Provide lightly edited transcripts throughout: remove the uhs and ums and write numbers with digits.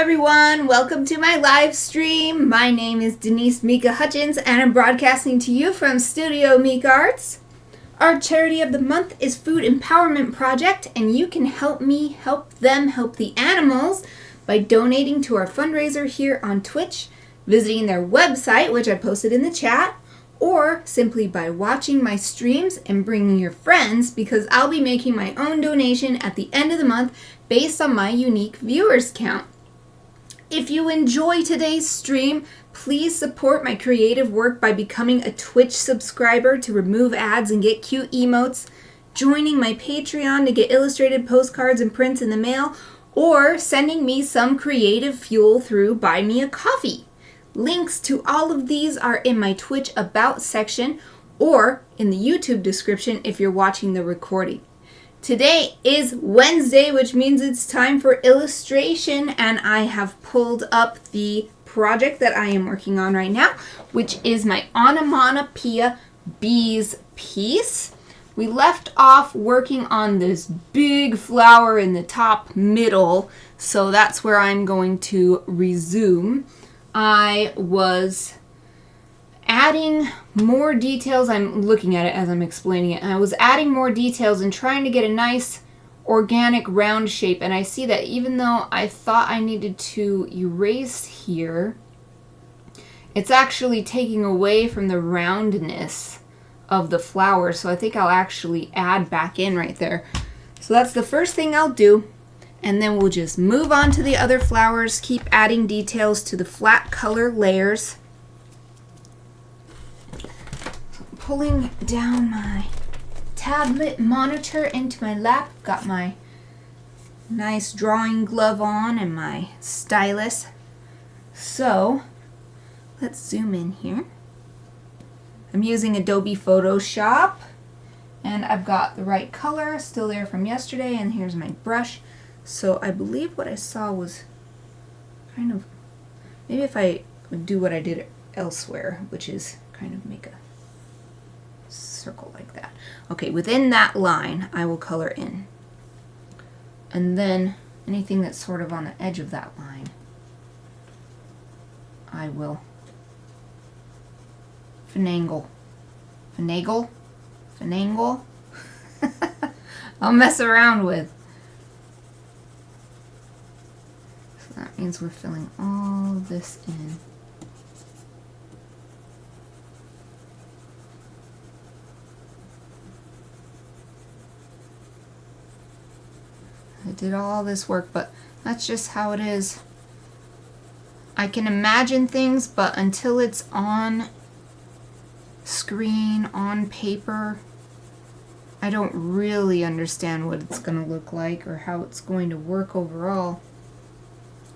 everyone, welcome to my live stream. My name is Denise Hutchins and I'm broadcasting to you from Studio Mikarts. Our charity of the month is Food Empowerment Project, and you can help me help them help the animals by donating to our fundraiser here on Twitch, visiting their website, which I posted in the chat, or simply by watching my streams and bringing your friends, because I'll be making my own donation at the end of the month based on my unique viewers count. If you enjoy today's stream, please support my creative work by becoming a Twitch subscriber to remove ads and get cute emotes, joining my Patreon to get illustrated postcards and prints in the mail, or sending me some creative fuel through Buy Me a Coffee. Links to all of these are in my Twitch About section or in the YouTube description if you're watching the recording. Today is Wednesday, which means it's time for illustration, and I have pulled up the project that I am working on right now, which is my Onomatopoeia bees piece. We left off working on this big flower in the top middle, so that's where I'm going to resume. I was adding more details. I'm looking at it as I'm explaining it, and I was adding more details and trying to get a nice organic round shape, and I see that even though I thought I needed to erase here, it's actually taking away from the roundness of the flower, so I think I'll actually add back in right there. So that's the first thing I'll do, and then we'll just move on to the other flowers, keep adding details to the flat color layers. Pulling down my tablet monitor into my lap. Got my nice drawing glove on and my stylus. So let's zoom in here. I'm using Adobe Photoshop, and I've got the right color still there from yesterday, and here's my brush. So I believe what I saw was kind of, maybe if I would do what I did elsewhere, which is kind of make a circle like that. Okay, within that line I will color in, and then anything that's sort of on the edge of that line I will finagle I'll mess around with. So that means we're filling all of this in. I did all this work, but that's just how it is. I can imagine things, but until it's on screen, on paper, I don't really understand what it's going to look like or how it's going to work overall.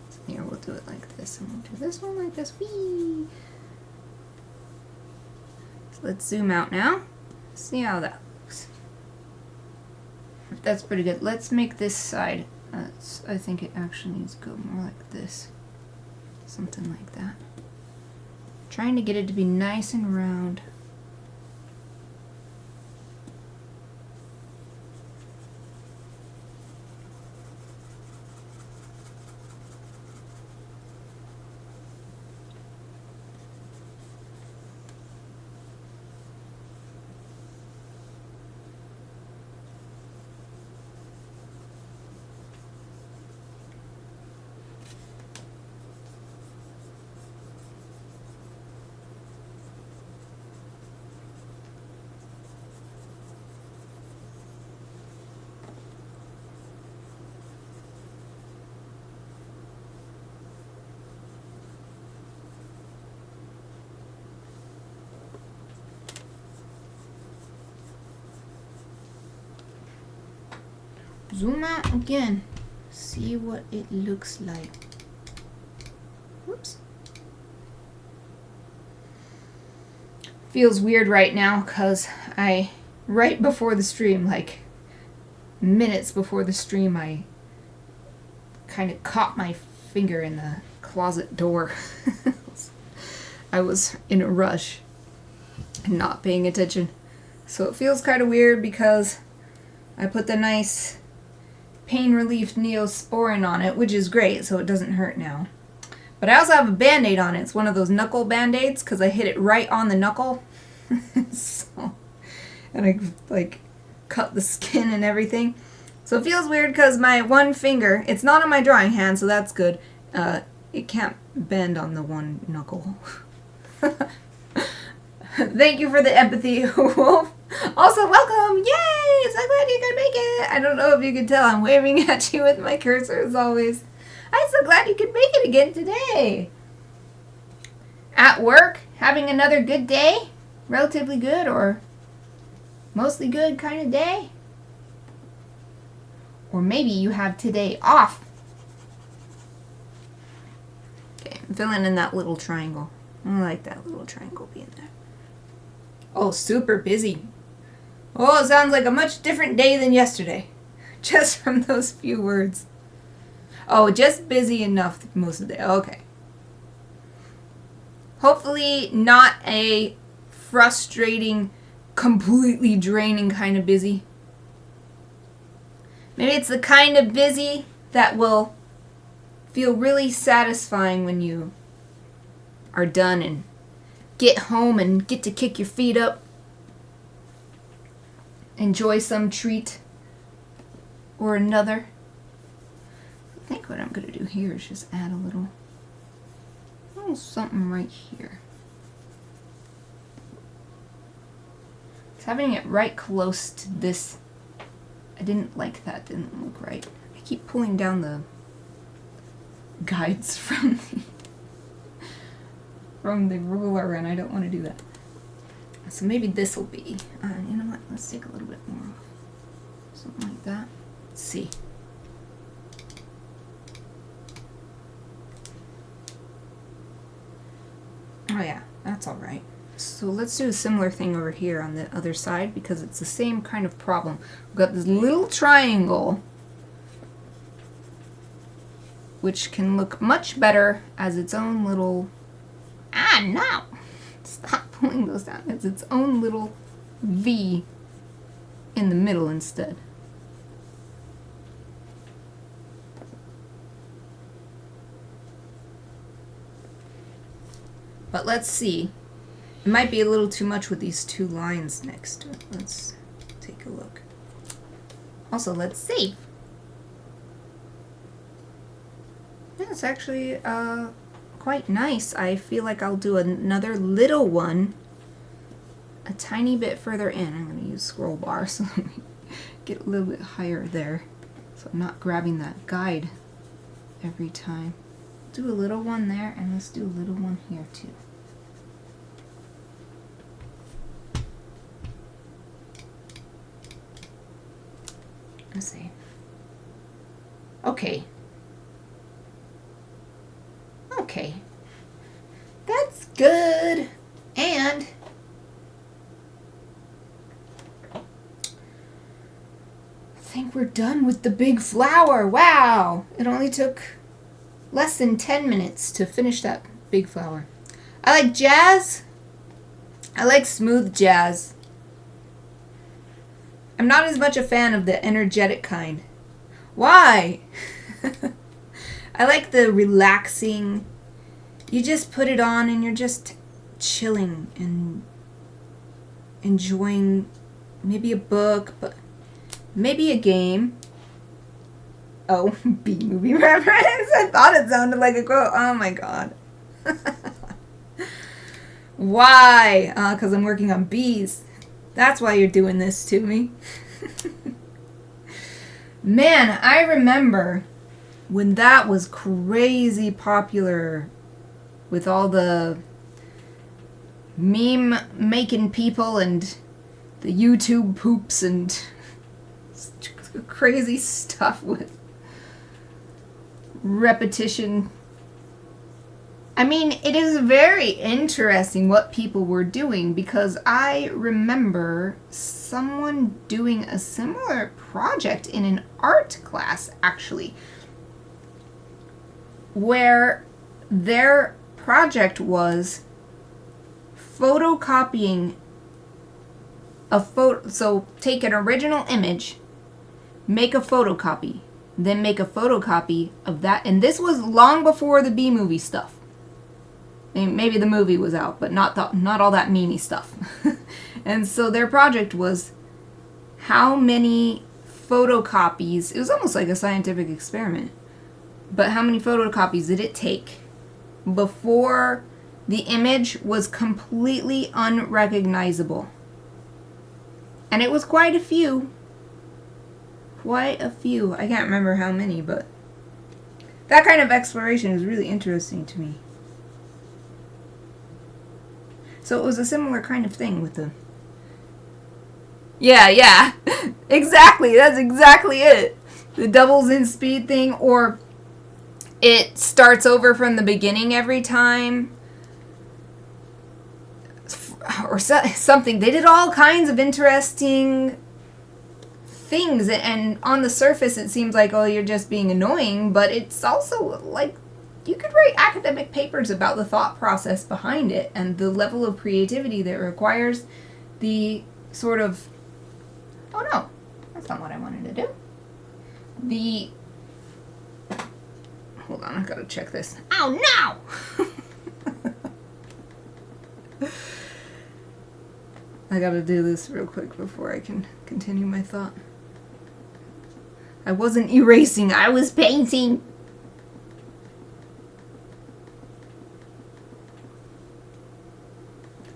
So here, we'll do it like this, and we'll do this one like this. Whee! So let's zoom out now. See how that looks. That's pretty good. Let's make this side. I think it actually needs to go more like this. Something like that. Trying to get it to be nice and round. Zoom out again. See what it looks like. Whoops. Feels weird right now because right before the stream, like minutes before the stream, I kind of caught my finger in the closet door. I was in a rush and not paying attention. So it feels kind of weird because I put the nice pain relief Neosporin on it, which is great, so it doesn't hurt now. But I also have a Band-Aid on it. It's one of those knuckle Band-Aids because I hit it right on the knuckle. And I like cut the skin and everything. So it feels weird because my one finger, it's not on my drawing hand, so that's good. It can't bend on the one knuckle. Thank you for the empathy, Wolf. Also, welcome! Yay! So glad you could make it! I don't know if you can tell, I'm waving at you with my cursor as always. I'm so glad you could make it again today. At work, having another good day? Relatively good or mostly good kind of day? Or maybe you have today off. Okay, I'm filling in that little triangle. I like that little triangle being there. Oh, super busy. Oh, it sounds like a much different day than yesterday. Just from those few words. Oh, just busy enough most of the day. Okay. Hopefully not a frustrating, completely draining kind of busy. Maybe it's the kind of busy that will feel really satisfying when you are done and get home and get to kick your feet up. Enjoy some treat or another. I think what I'm going to do here is just add a little something right here. It's having it right close to this. I didn't like that. Didn't look right. I keep pulling down the guides from the ruler, and I don't want to do that. So maybe this will be. You know what? Let's take a little bit more off. Something like that. Let's see. Oh yeah, that's all right. So let's do a similar thing over here on the other side because it's the same kind of problem. We've got this little triangle which can look much better as its own little... no! Stop pulling those down. It's its own little V in the middle instead. But let's see. It might be a little too much with these two lines next to it. Let's take a look. Also, let's see. Yeah, it's actually quite nice. I feel like I'll do another little one a tiny bit further in. I'm going to use scroll bar so let me get a little bit higher there so I'm not grabbing that guide every time. Do a little one there, and let's do a little one here too. Let's see. Okay. Okay. That's good. And I think we're done with the big flower. Wow. It only took less than 10 minutes to finish that big flower. I like jazz. I like smooth jazz. I'm not as much a fan of the energetic kind. Why? I like the relaxing. You just put it on and you're just chilling and enjoying maybe a book, but maybe a game. Oh, B-movie reference. I thought it sounded like a quote. Oh my god. Why? Because I'm working on bees. That's why you're doing this to me. Man, I remember when that was crazy popular with all the meme making people and the YouTube poops and crazy stuff with repetition. I mean, it is very interesting what people were doing because I remember someone doing a similar project in an art class, actually, where their project was photocopying a photo. So take an original image, make a photocopy, then make a photocopy of that. And this was long before the B-movie stuff. Maybe the movie was out, but not all that memey stuff. And so their project was how many photocopies, it was almost like a scientific experiment, but how many photocopies did it take before the image was completely unrecognizable? And it was quite a few. Quite a few. I can't remember how many, but that kind of exploration is really interesting to me. So it was a similar kind of thing with the... Yeah. Exactly. That's exactly it. The doubles in speed thing, or it starts over from the beginning every time. Or something. They did all kinds of interesting things, and on the surface it seems like, oh, you're just being annoying, but it's also like you could write academic papers about the thought process behind it and the level of creativity that requires the sort of... Oh no, that's not what I wanted to do. Hold on, I gotta check this. Oh no! I gotta do this real quick before I can continue my thought. I wasn't erasing, I was painting!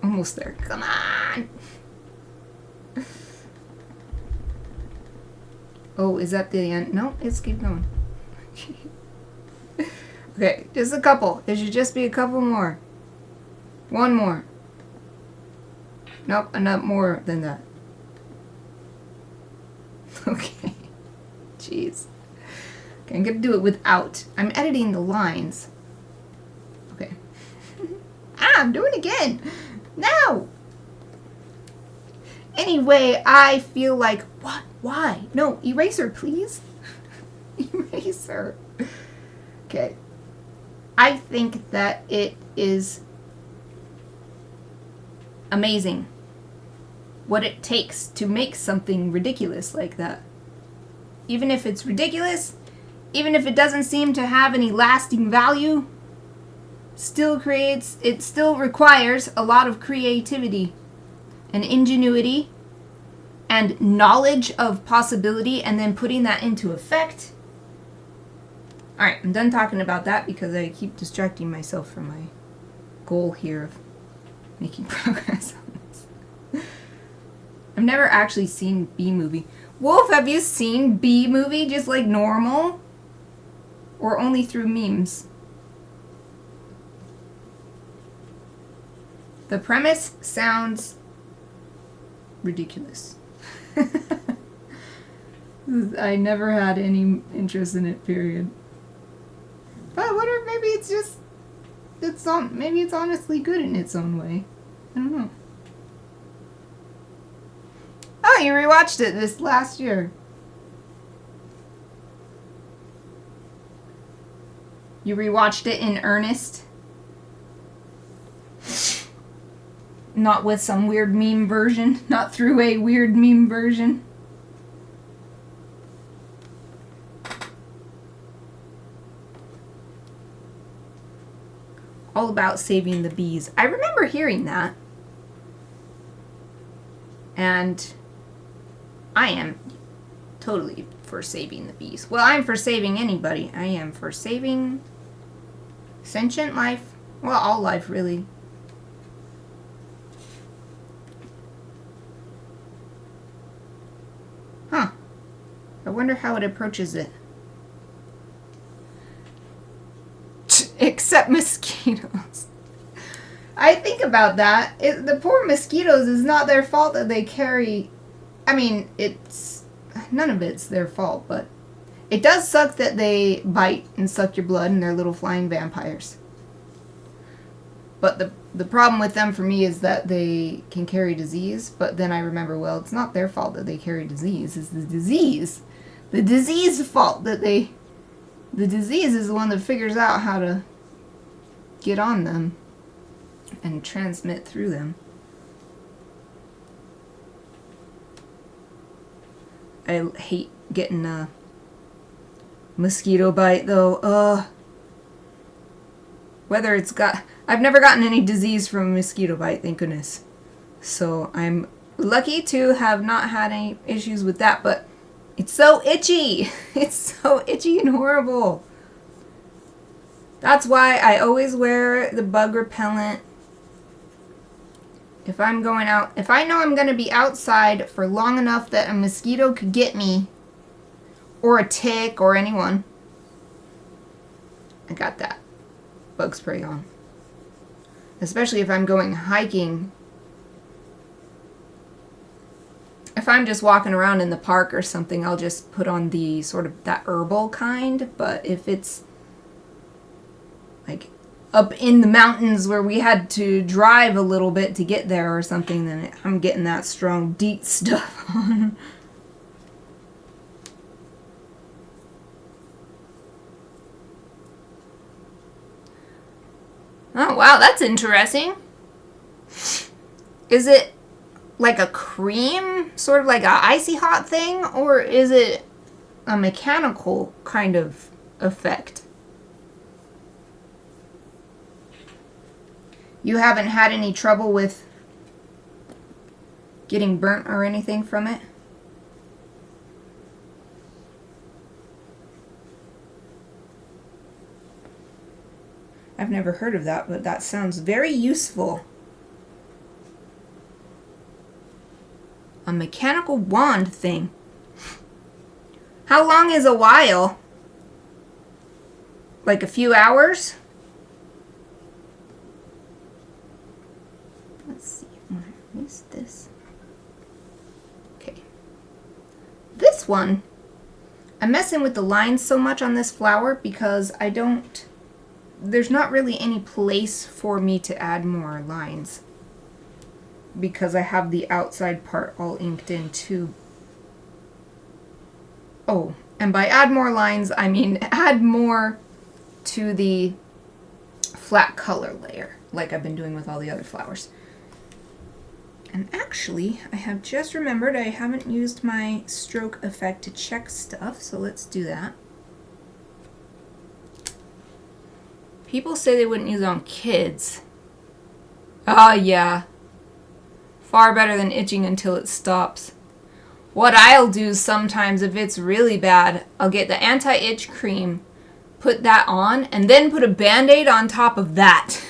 Almost there. Come on! Oh, is that the end? No, let's keep going. Okay, just a couple. There should just be a couple more. One more. Nope, enough more than that. Okay. Jeez. Okay, I'm gonna do it without. I'm editing the lines. Okay. I'm doing it again. No! Anyway, I feel like... What? Why? No, eraser, please. Eraser. Okay. I think that it is amazing what it takes to make something ridiculous like that. Even if it's ridiculous, even if it doesn't seem to have any lasting value, it still requires a lot of creativity and ingenuity and knowledge of possibility, and then putting that into effect. Alright, I'm done talking about that because I keep distracting myself from my goal here of making progress on this. I've never actually seen B-movie. Wolf, have you seen B-movie just like normal? Or only through memes? The premise sounds ridiculous. I never had any interest in it, period. But what if maybe it's just... maybe it's honestly good in its own way. I don't know. Oh, you rewatched it this last year. You rewatched it in earnest? Not with some weird meme version? Not through a weird meme version? All about saving the bees. I remember hearing that. And I am totally for saving the bees. Well, I'm for saving anybody. I am for saving sentient life. Well, all life, really. Huh. I wonder how it approaches it. Except mosquitoes. I think about that. The poor mosquitoes, is not their fault that they carry... I mean, none of it's their fault, but it does suck that they bite and suck your blood and they're little flying vampires. But the problem with them for me is that they can carry disease, but then I remember, well, it's not their fault that they carry disease, it's the disease. The disease fault that they... The disease is the one that figures out how to get on them and transmit through them. I hate getting mosquito bite though. I've never gotten any disease from a mosquito bite, thank goodness. So I'm lucky to have not had any issues with that, but it's so itchy. It's so itchy and horrible. That's why I always wear the bug repellent. If I'm going out, if I know I'm going to be outside for long enough that a mosquito could get me, or a tick, or anyone, I got that bug spray on. Especially if I'm going hiking. If I'm just walking around in the park or something, I'll just put on the sort of that herbal kind. But if it's like up in the mountains where we had to drive a little bit to get there or something, then I'm getting that strong DEET stuff on. Oh, wow, that's interesting. Is it like a cream, sort of like a icy hot thing, or is it a mechanical kind of effect? You haven't had any trouble with getting burnt or anything from it? I've never heard of that, but that sounds very useful. A mechanical wand thing. How long is a while? Like a few hours? Let's see. What is this? Okay. This one, I'm messing with the lines so much on this flower because there's not really any place for me to add more lines, because I have the outside part all inked in too. Oh, and by add more lines, I mean add more to the flat color layer, like I've been doing with all the other flowers. And actually, I have just remembered I haven't used my stroke effect to check stuff, so let's do that. People say they wouldn't use it on kids. Ah, yeah. Far better than itching until it stops. What I'll do sometimes, if it's really bad, I'll get the anti-itch cream, put that on, and then put a Band-Aid on top of that.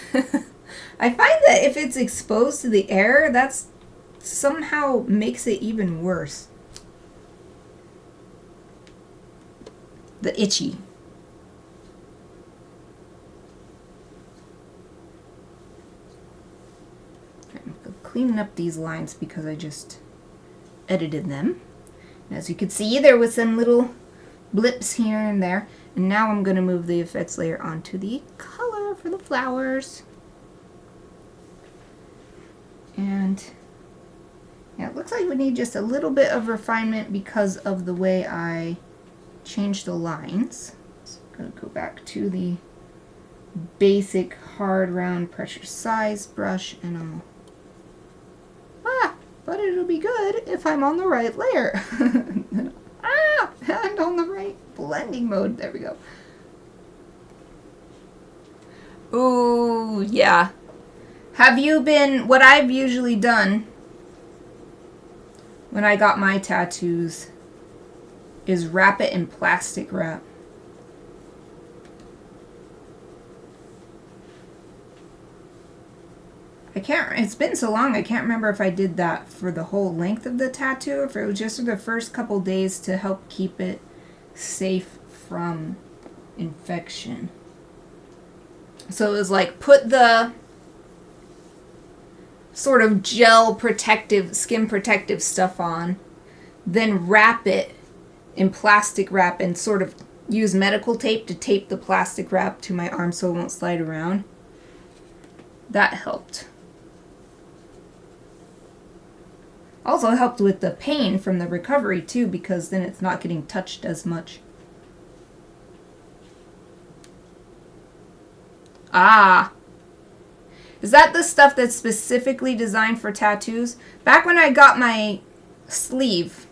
I find that if it's exposed to the air, that's somehow makes it even worse. The itchy. Cleaning up these lines because I just edited them. And as you can see, there was some little blips here and there. And now I'm going to move the effects layer onto the color for the flowers. And yeah, it looks like we need just a little bit of refinement because of the way I changed the lines. So I'm going to go back to the basic hard round pressure size brush, and but it'll be good if I'm on the right layer. And on the right blending mode. There we go. Ooh, yeah. What I've usually done when I got my tattoos is wrap it in plastic wrap. It's been so long, I can't remember if I did that for the whole length of the tattoo, or if it was just for the first couple days to help keep it safe from infection. So it was like, put the sort of gel protective, skin protective stuff on, then wrap it in plastic wrap and sort of use medical tape to tape the plastic wrap to my arm so it won't slide around. That helped. Also helped with the pain from the recovery too, because then it's not getting touched as much. Ah! Is that the stuff that's specifically designed for tattoos? Back when I got my sleeve,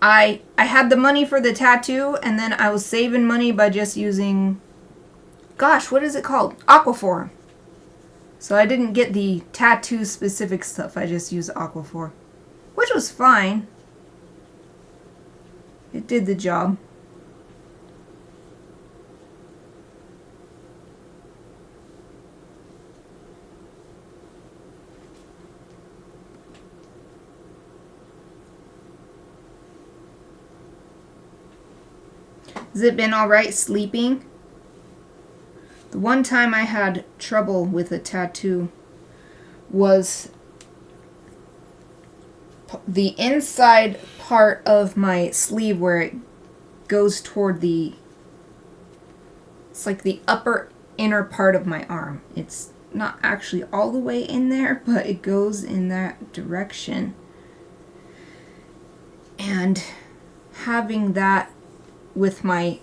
I had the money for the tattoo, and then I was saving money by just using, gosh, what is it called? Aquaphor. So I didn't get the tattoo specific stuff. I just used Aquaphor, which was fine. It did the job. Has it been alright sleeping? The one time I had trouble with a tattoo was the inside part of my sleeve where it goes toward the, it's like the upper inner part of my arm. It's not actually all the way in there, but it goes in that direction. And having that with my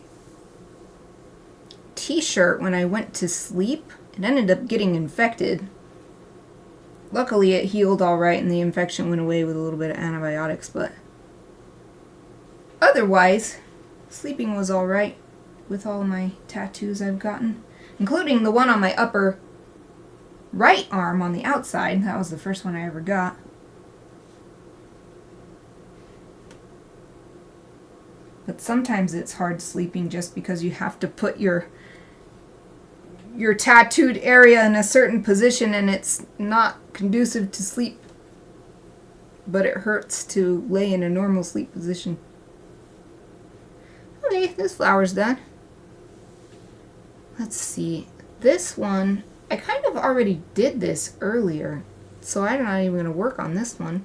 t-shirt when I went to sleep, it ended up getting infected. Luckily it healed all right and the infection went away with a little bit of antibiotics, but otherwise sleeping was all right with all my tattoos I've gotten, including the one on my upper right arm on the outside. That was the first one I ever got. But sometimes it's hard sleeping just because you have to put your tattooed area in a certain position and it's not conducive to sleep. But it hurts to lay in a normal sleep position. Okay, this flower's done. Let's see. This one, I kind of already did this earlier, so I'm not even going to work on this one.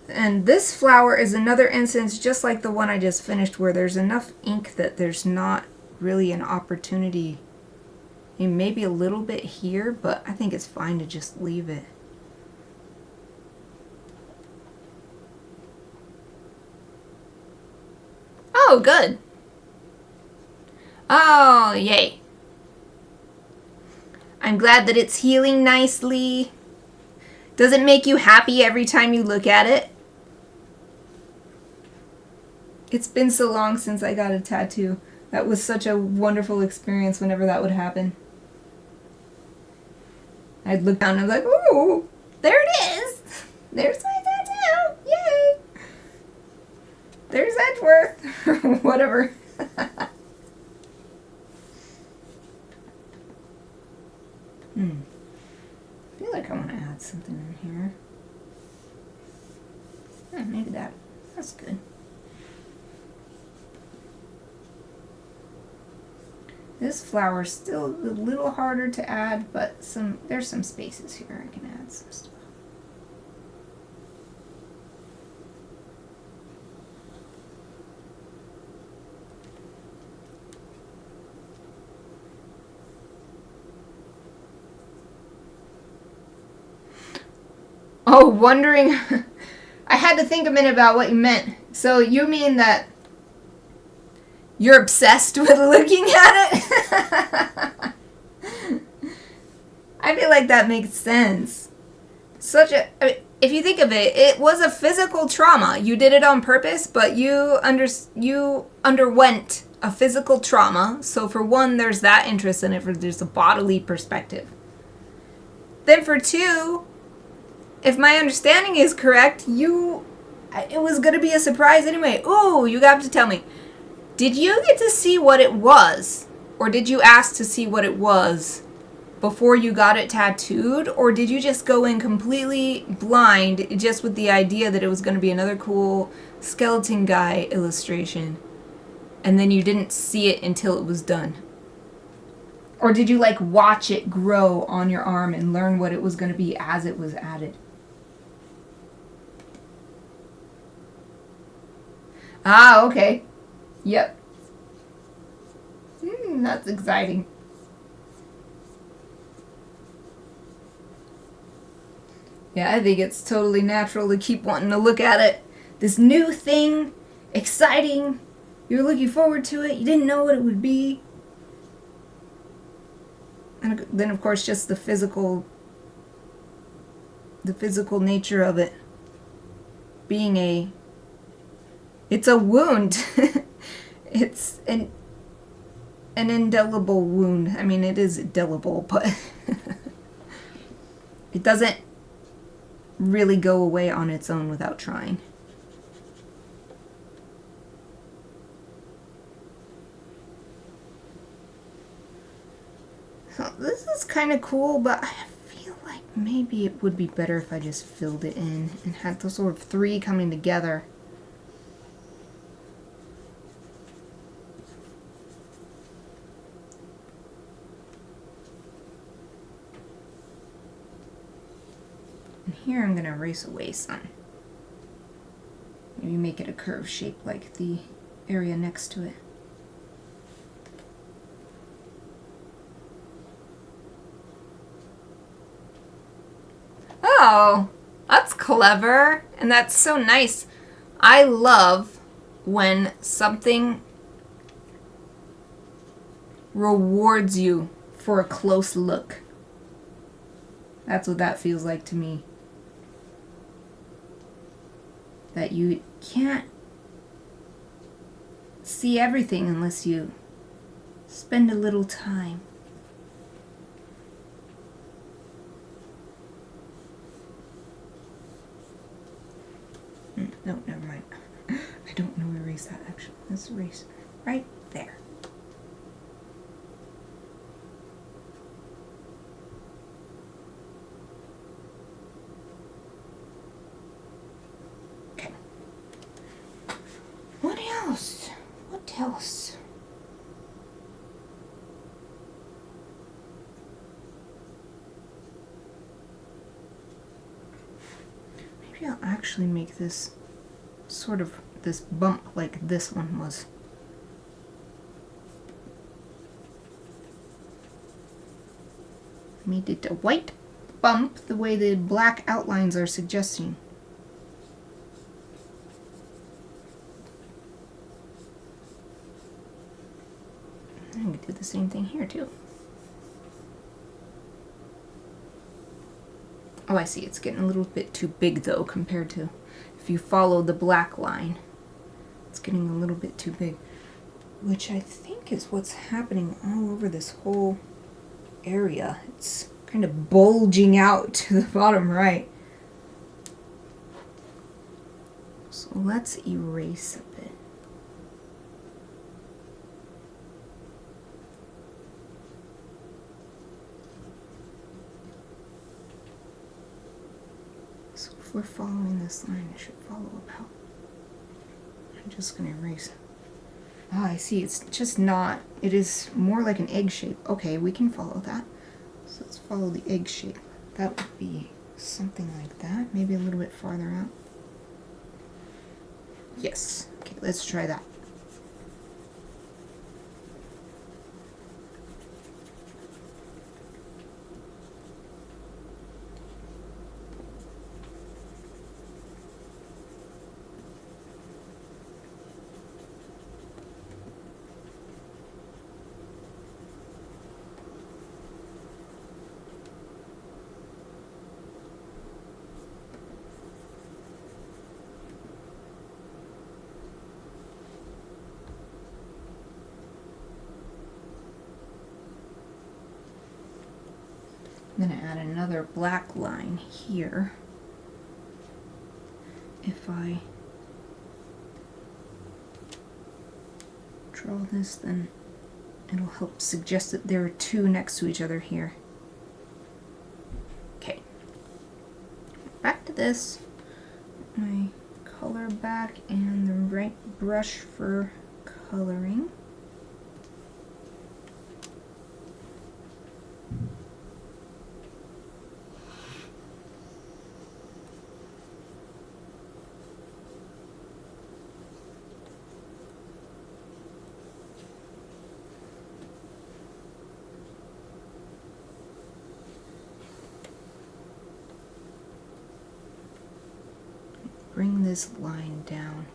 And this flower is another instance just like the one I just finished where there's enough ink that there's not really an opportunity. I mean, maybe a little bit here, but I think it's fine to just leave it. Oh, good. Oh, yay. I'm glad that it's healing nicely. Does it make you happy every time you look at it? It's been so long since I got a tattoo. That was such a wonderful experience whenever that would happen. I'd look down and I'd be like, ooh, there it is. There's my tattoo. Yay. There's Edgeworth. Or whatever. I feel like I want to add something in here. Maybe that's good. This flower's still a little harder to add, but there's some spaces here I can add some stuff. Oh, wondering. I had to think a minute about what you meant. So you mean that you're obsessed with looking at it? I feel like that makes sense. If you think of it, it was a physical trauma. You did it on purpose, but you underwent a physical trauma. So for one, there's that interest in it. There's a bodily perspective. Then for two, if my understanding is correct, it was going to be a surprise anyway. Ooh, you got to tell me. Did you get to see what it was? Or did you ask to see what it was before you got it tattooed? Or did you just go in completely blind just with the idea that it was going to be another cool skeleton guy illustration? And then you didn't see it until it was done? Or did you like watch it grow on your arm and learn what it was going to be as it was added? Ah, okay. Yep. That's exciting. Yeah, I think it's totally natural to keep wanting to look at it. This new thing, exciting. You were looking forward to it. You didn't know what it would be. And then, of course, just the physical nature of it. being it's a wound. It's an indelible wound. I mean, it is indelible, but it doesn't really go away on its own without trying. So this is kind of cool, but I feel like maybe it would be better if I just filled it in and had those sort of three coming together. And here I'm going to erase away some. Maybe make it a curved shape like the area next to it. Oh, that's clever, and that's so nice. I love when something rewards you for a close look. That's what that feels like to me. That you can't see everything unless you spend a little time. No, never mind. I don't know where to erase that actually. Let's erase right there. Okay. What else? What else? Maybe I'll actually make this sort of this bump like this one was. Made it a white bump the way the black outlines are suggesting. I'm going to do the same thing here too. Oh, I see. It's getting a little bit too big though compared to if you follow the black line. It's getting a little bit too big, which I think is what's happening all over this whole area. It's kind of bulging out to the bottom right. So let's erase a bit. So if we're following this line, it should follow about. I'm just going to erase. Ah, I see. It's just not. It is more like an egg shape. Okay, we can follow that. So let's follow the egg shape. That would be something like that. Maybe a little bit farther out. Yes. Okay, let's try that. I'm going to add another black line here. If I draw this, then it'll help suggest that there are two next to each other here. Okay. Back to this. My color back and the right brush for coloring. Bring this line down.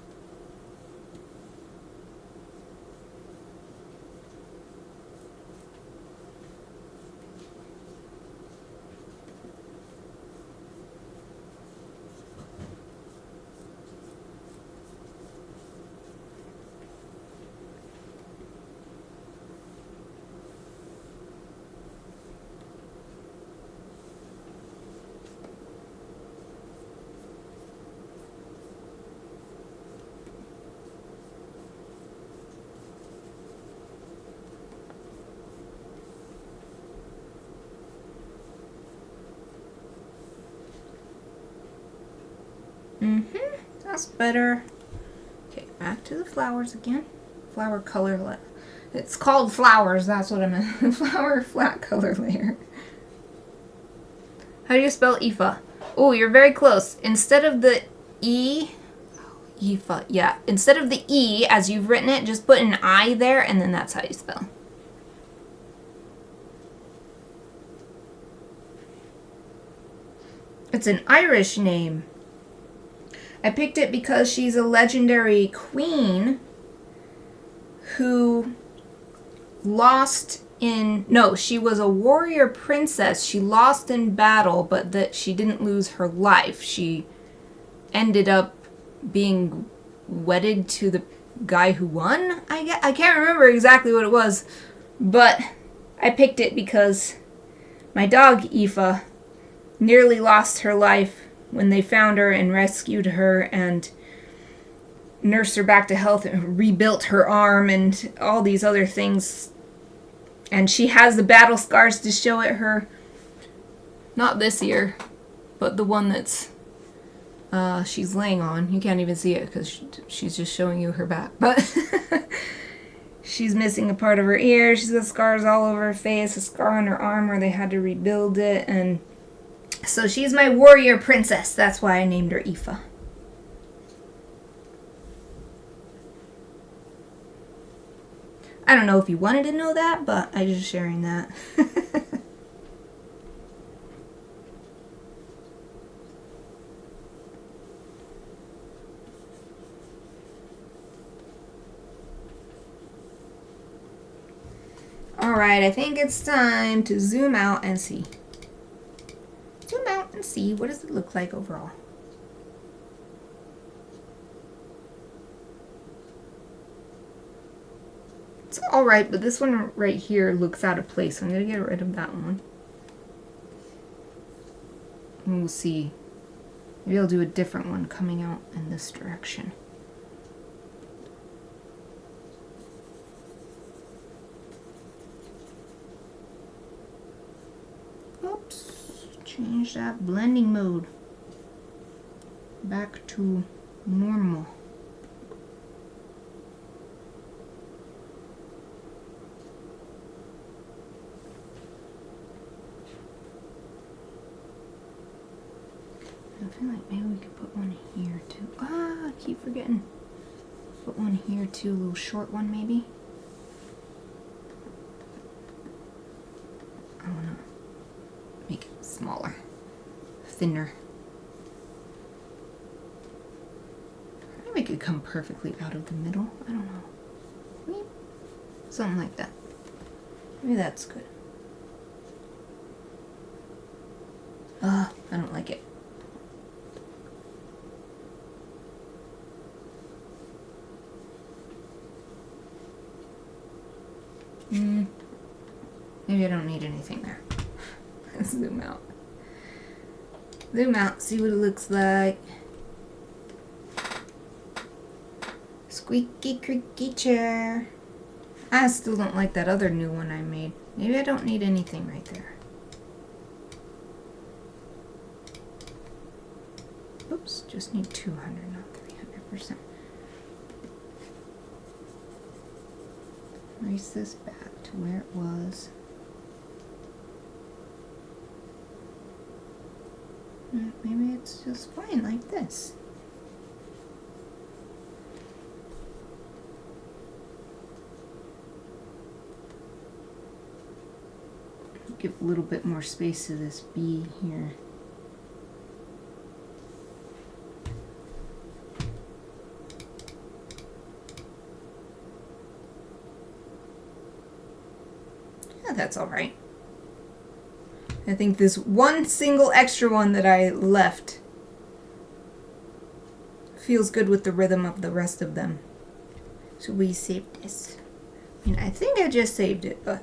That's better. Okay, back to the flowers again. Flower color. It's called flowers, that's what I meant. Flower flat color layer. How do you spell Aoife? Oh, you're very close. Instead of the E, Aoife, yeah. Instead of the E, as you've written it, just put an I there, and then that's how you spell. It's an Irish name. I picked it because she's a legendary queen who lost in... No, she was a warrior princess. She lost in battle, but that she didn't lose her life. She ended up being wedded to the guy who won. I can't remember exactly what it was, but I picked it because my dog, Aoife, nearly lost her life when they found her and rescued her and nursed her back to health and rebuilt her arm and all these other things. And she has the battle scars to show it her. Not this ear, but the one that's she's laying on. You can't even see it because she's just showing you her back. But she's missing a part of her ear. She's got scars all over her face, a scar on her arm where they had to rebuild it. And so she's my warrior princess. That's why I named her Aoife. I don't know if you wanted to know that, but I'm just sharing that. Alright, I think it's time to zoom out and see. Zoom out and see what does it look like overall. It's alright, but this one right here looks out of place. I'm going to get rid of that one. And we'll see. Maybe I'll do a different one coming out in this direction. Oops. Change that blending mode back to normal. I feel like maybe we could put one here too. I keep forgetting. Put one here too, a little short one maybe. I want to make it smaller, thinner. Maybe it could come perfectly out of the middle. I don't know. Something like that. Maybe that's good. I don't like it. Maybe I don't need anything there. Let's zoom out. Zoom out, see what it looks like. Squeaky creaky chair. I still don't like that other new one I made. Maybe I don't need anything right there. Oops, just need 200, not 300%. Erase this back to where it was. Maybe it's just fine like this. Give a little bit more space to this bee here. Yeah, that's all right. I think this one single extra one that I left feels good with the rhythm of the rest of them. So we saved this. I mean, I think I just saved it, but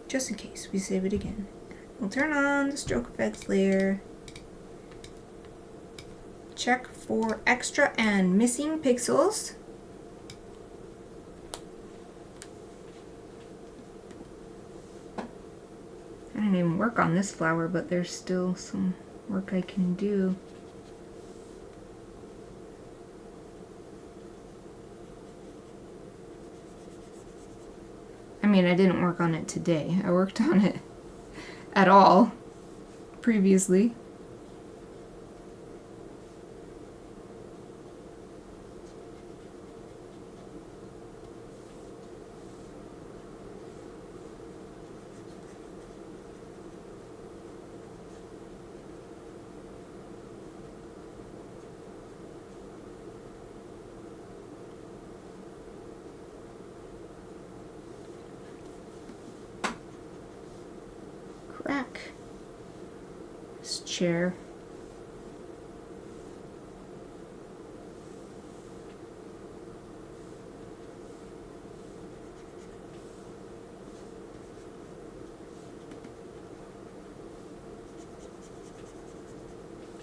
just in case, we save it again. We'll turn on the stroke effects layer. Check for extra and missing pixels. I didn't even work on this flower, but there's still some work I can do. mean, I didn't work on it today. I worked on it at all previously. Crack this chair.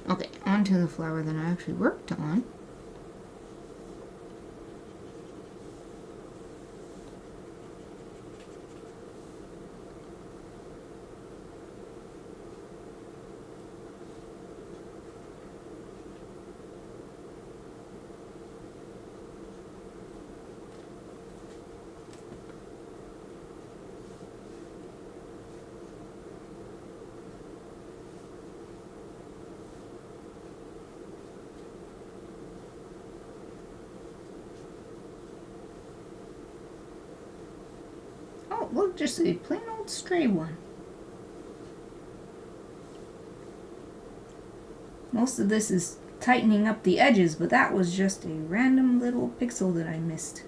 Okay, onto the flower that I actually worked on. Oh, look, just a plain old stray one. Most of this is tightening up the edges, but that was just a random little pixel that I missed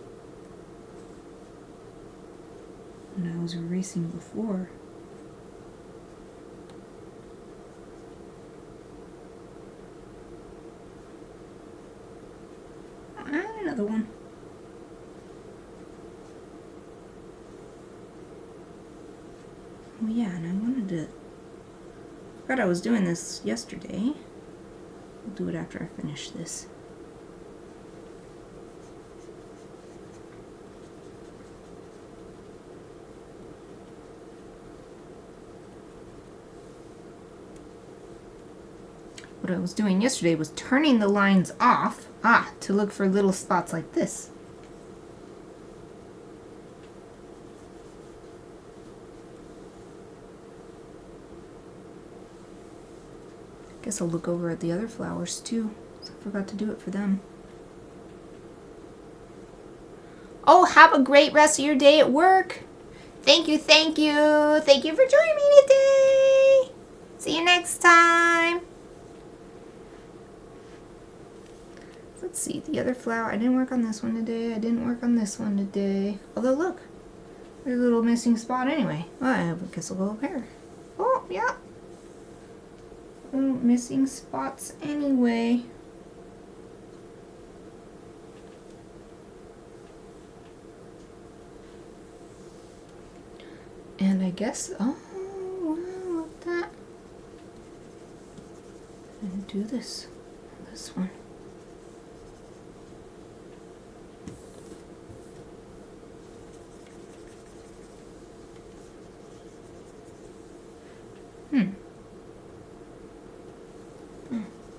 when I was erasing before. And another one. Oh yeah, and I wanted to... I forgot I was doing this yesterday. I'll do it after I finish this. What I was doing yesterday was turning the lines off, to look for little spots like this. Guess I'll look over at the other flowers too. I forgot to do it for them. Oh, have a great rest of your day at work. Thank you, thank you. Thank you for joining me today. See you next time. Let's see, the other flower. I didn't work on this one today. I didn't work on this one today. Although, look, there's a little missing spot anyway. Well, I guess I'll go over here. Oh, yeah. Little missing spots anyway. And I guess, oh, wow, look at that. And do this one.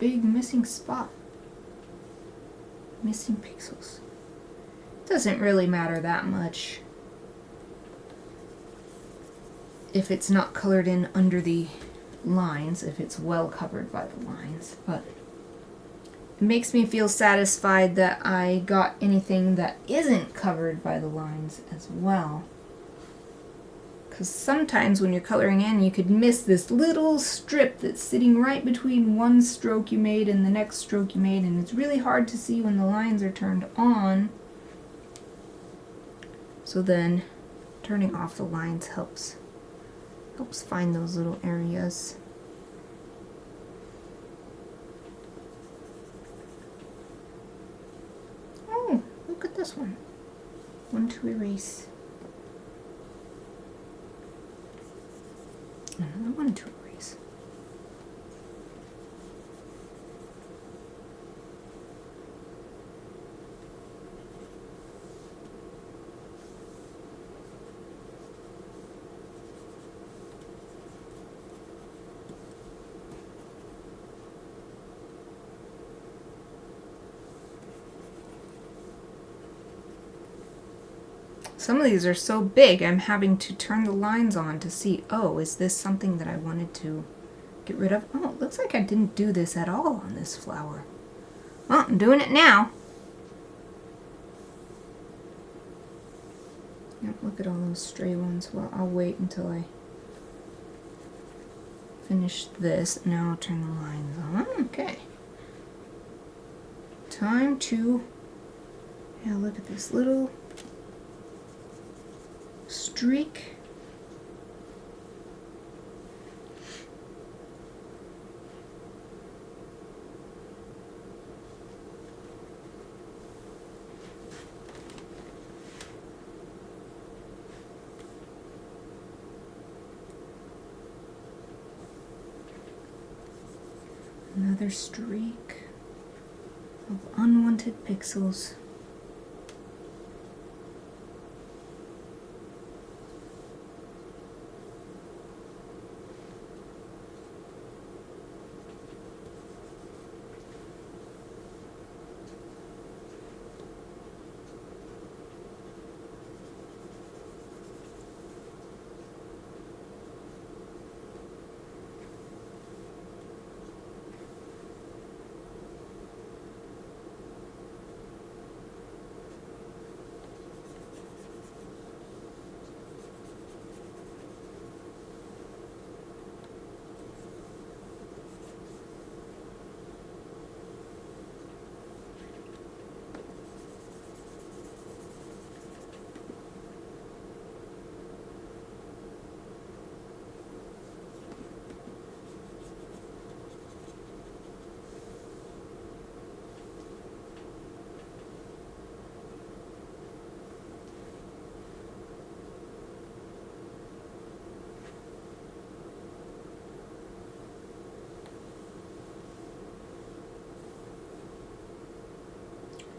Big missing spot. Missing pixels. Doesn't really matter that much if it's not colored in under the lines, if it's well covered by the lines, but it makes me feel satisfied that I got anything that isn't covered by the lines as well. Because sometimes when you're coloring in, you could miss this little strip that's sitting right between one stroke you made and the next stroke you made, and it's really hard to see when the lines are turned on. So then turning off the lines helps find those little areas. Oh, look at this one. One to erase. Another one to erase. Some of these are so big, I'm having to turn the lines on to see, oh, is this something that I wanted to get rid of? Oh, it looks like I didn't do this at all on this flower. Well, I'm doing it now. Yep, look at all those stray ones. Well, I'll wait until I finish this. Now I'll turn the lines on. Okay. Time to, yeah, look at this little streak. Another streak of unwanted pixels.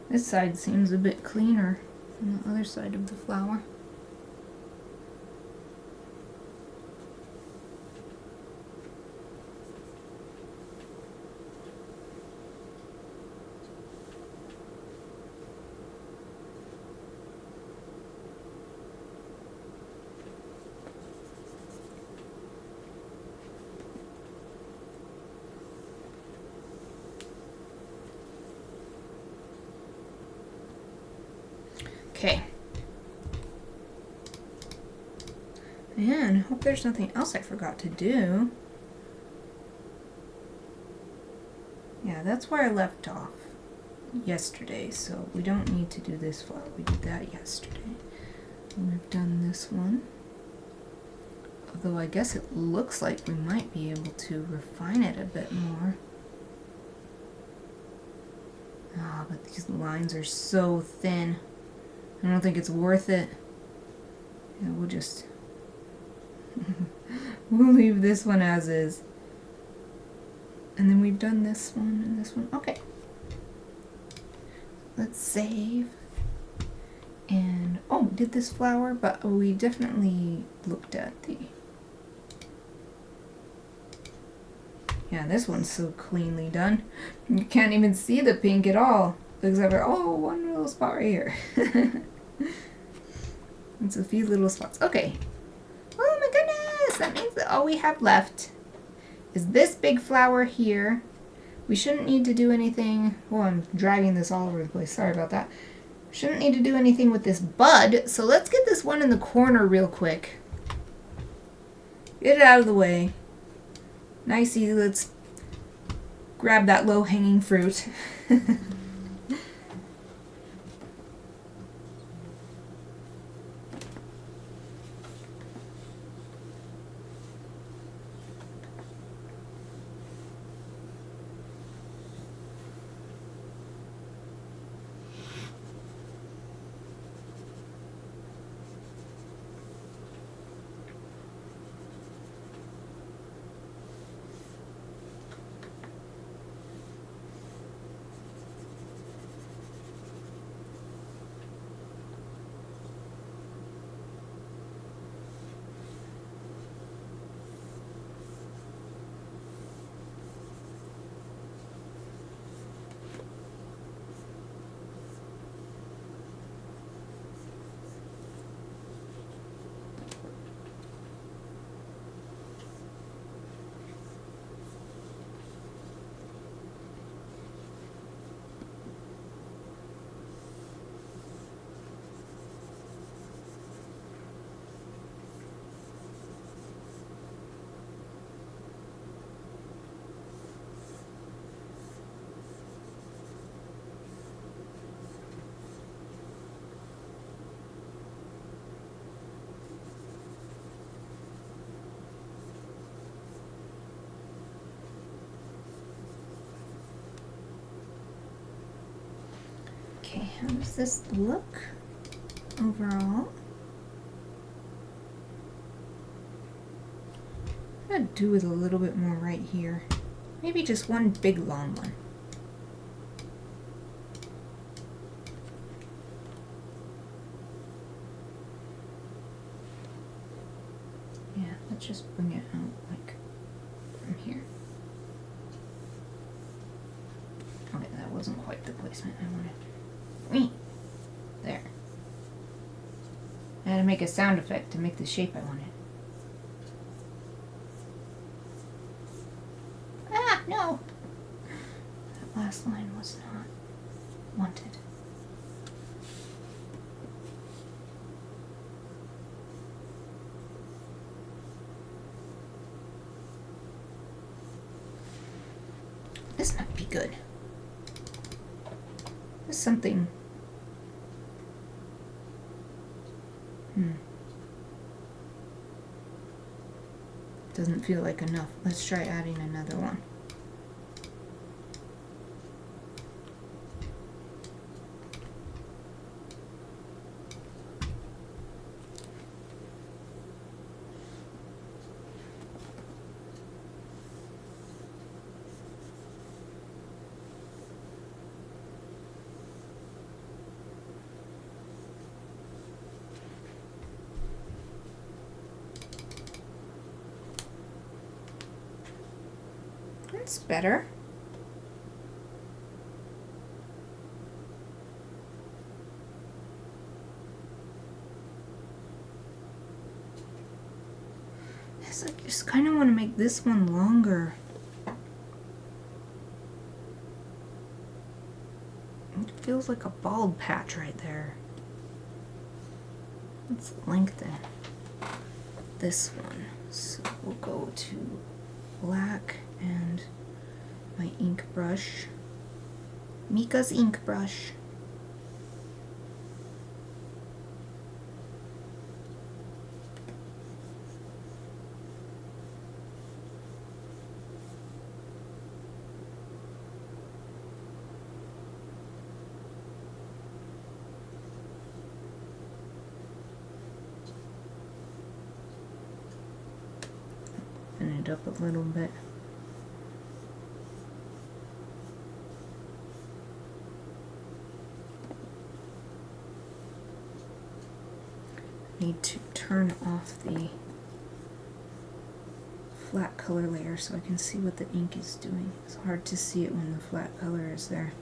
This side seems a bit cleaner than the other side of the flower. Okay. And I hope there's nothing else I forgot to do. Yeah, that's where I left off yesterday, so we don't need to do this flower. We did that yesterday. And we've done this one. Although I guess it looks like we might be able to refine it a bit more. Ah, but these lines are so thin. I don't think it's worth it. Yeah, we'll just we'll leave this one as is. And then we've done this one and this one. Okay. Let's save. And oh, we did this flower, but we definitely looked at the, yeah, this one's so cleanly done. You can't even see the pink at all. Except for, oh, one little spot right here. It's a few little spots. Okay. Oh my goodness! That means that all we have left is this big flower here. We shouldn't need to do anything. Oh, I'm dragging this all over the place. Sorry about that. Shouldn't need to do anything with this bud. So let's get this one in the corner real quick. Get it out of the way. Nice, easy. Let's grab that low-hanging fruit. how does this look overall? I'm gonna do with a little bit more right here. Maybe just one big long one. Yeah, let's just bring it out like from here. Okay, that wasn't quite the placement I wanted. There. I had to make a sound effect to make the shape I wanted. Ah, no! That last line was not wanted. This might be good. There's something. Doesn't feel like enough. Let's try adding another one. That's better. I just kind of want to make this one longer. It feels like a bald patch right there. Let's lengthen this one. So we'll go to black and my ink brush, Mika's ink brush. Open it up a little bit. Need to turn off the flat color layer so I can see what the ink is doing. It's hard to see it when the flat color is there.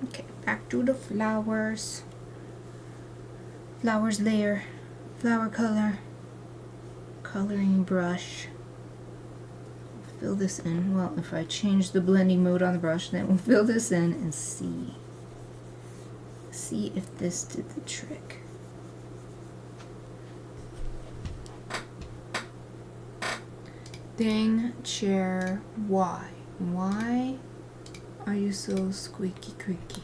Okay, back to the flowers. Flowers layer, flower color, coloring brush. Fill this in. Well, if I change the blending mode on the brush, then we'll fill this in and see. See if this did the trick. Dang chair, why? Why are you so squeaky creaky?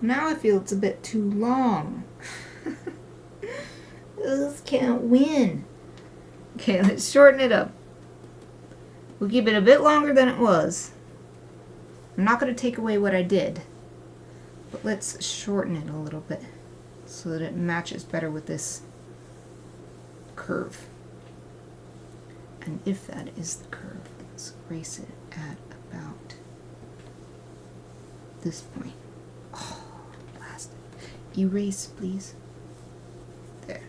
Now I feel it's a bit too long. This can't win. Okay, let's shorten it up. We'll keep it a bit longer than it was. I'm not going to take away what I did, but let's shorten it a little bit so that it matches better with this curve. And if that is the curve, let's erase it at about this point. Oh, wow. erase, please. There.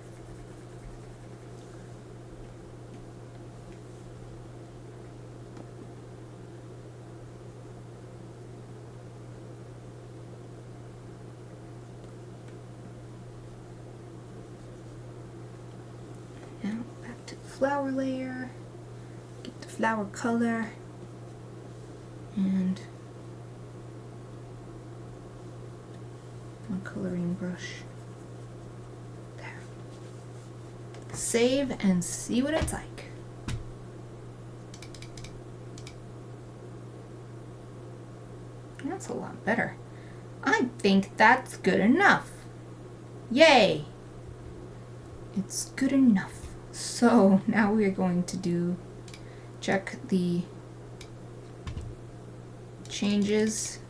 Now back to the flower layer. Get the flower color and my coloring brush. There. Save and see what it's like. That's a lot better. I think that's good enough. Yay! It's good enough. So now we're going to check the changes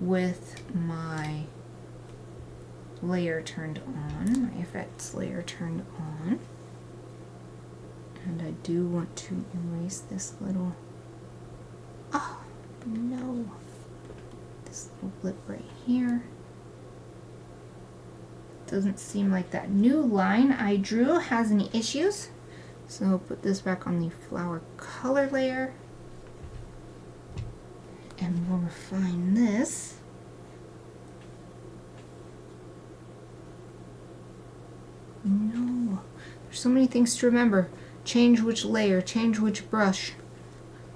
with my layer turned on, my effects layer turned on. And I do want to erase this little, oh no, this little blip right here. Doesn't seem like that new line I drew has any issues. So I'll put this back on the flower color layer. And we'll refine this. No, there's so many things to remember. Change which layer, change which brush,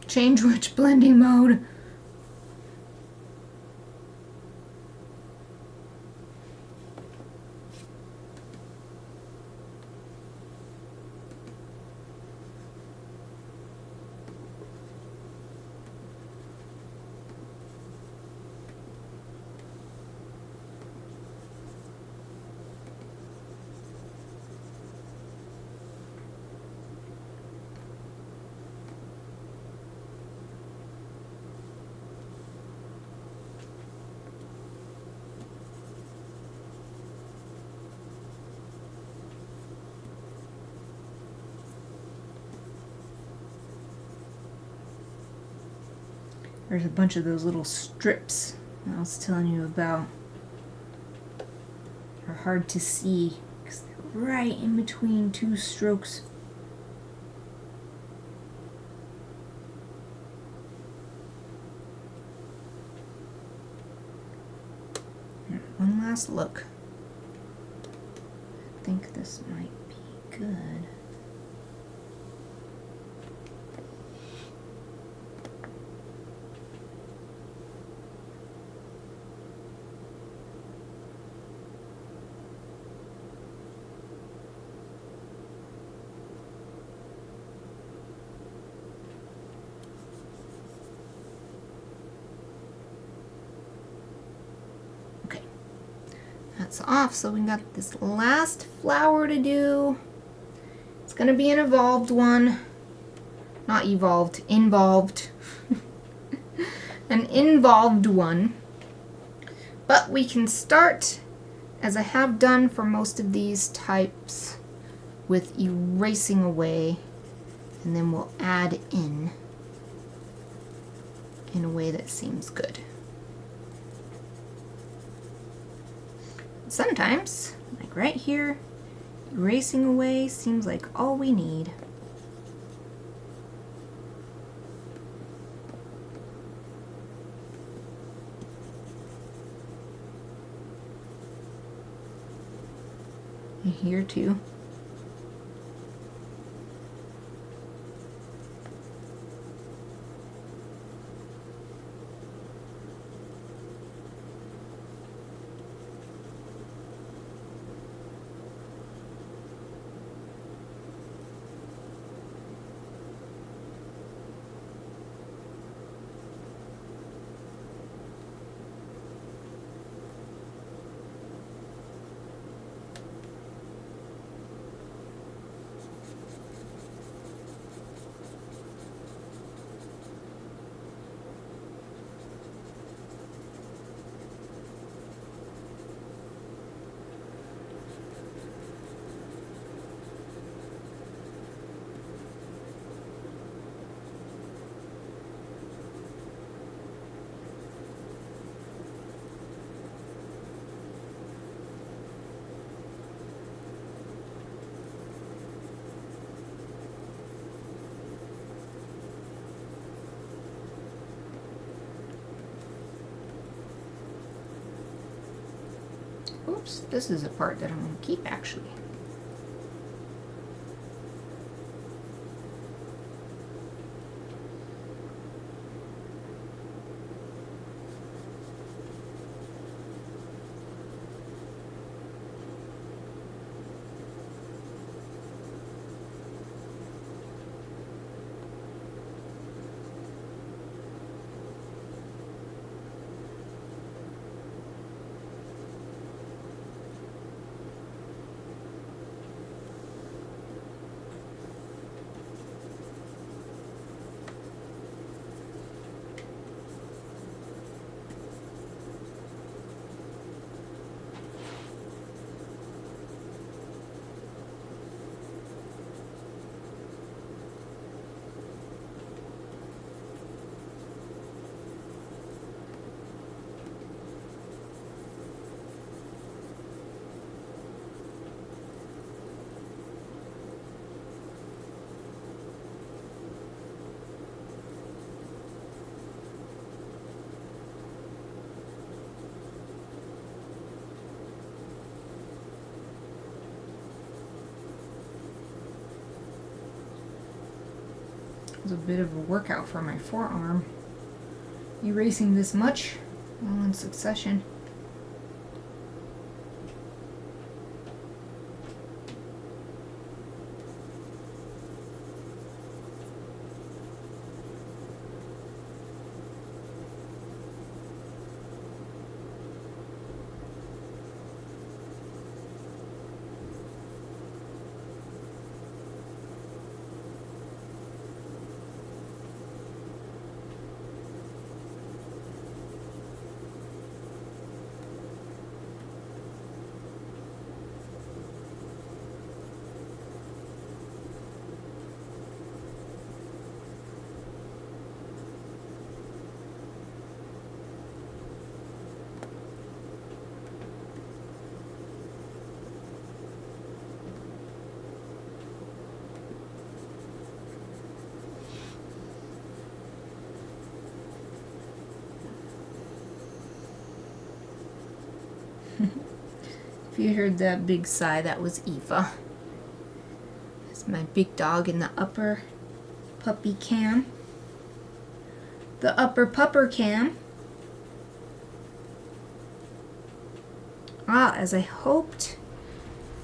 change which blending mode. There's a bunch of those little strips I was telling you about. They're hard to see because they're right in between two strokes. And one last look. I think this might be good. That's off, so we got this last flower to do. It's gonna be an evolved one. Not evolved, involved. An involved one. But we can start, as I have done for most of these types, with erasing away, and then we'll add in a way that seems good. Sometimes, like right here, erasing away seems like all we need. And here too. Oops, this is a part that I'm going to keep actually. It was a bit of a workout for my forearm, erasing this much all in succession. If you heard that big sigh, that was Eva. That's my big dog in the upper puppy cam. The upper pupper cam. As I hoped,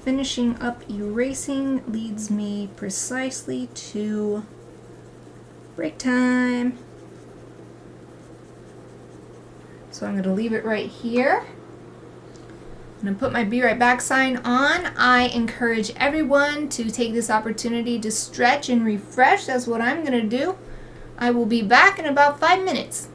finishing up erasing leads me precisely to break time. So I'm going to leave it right here. I'm going to put my Be Right Back sign on. I encourage everyone to take this opportunity to stretch and refresh. That's what I'm going to do. I will be back in about 5 minutes.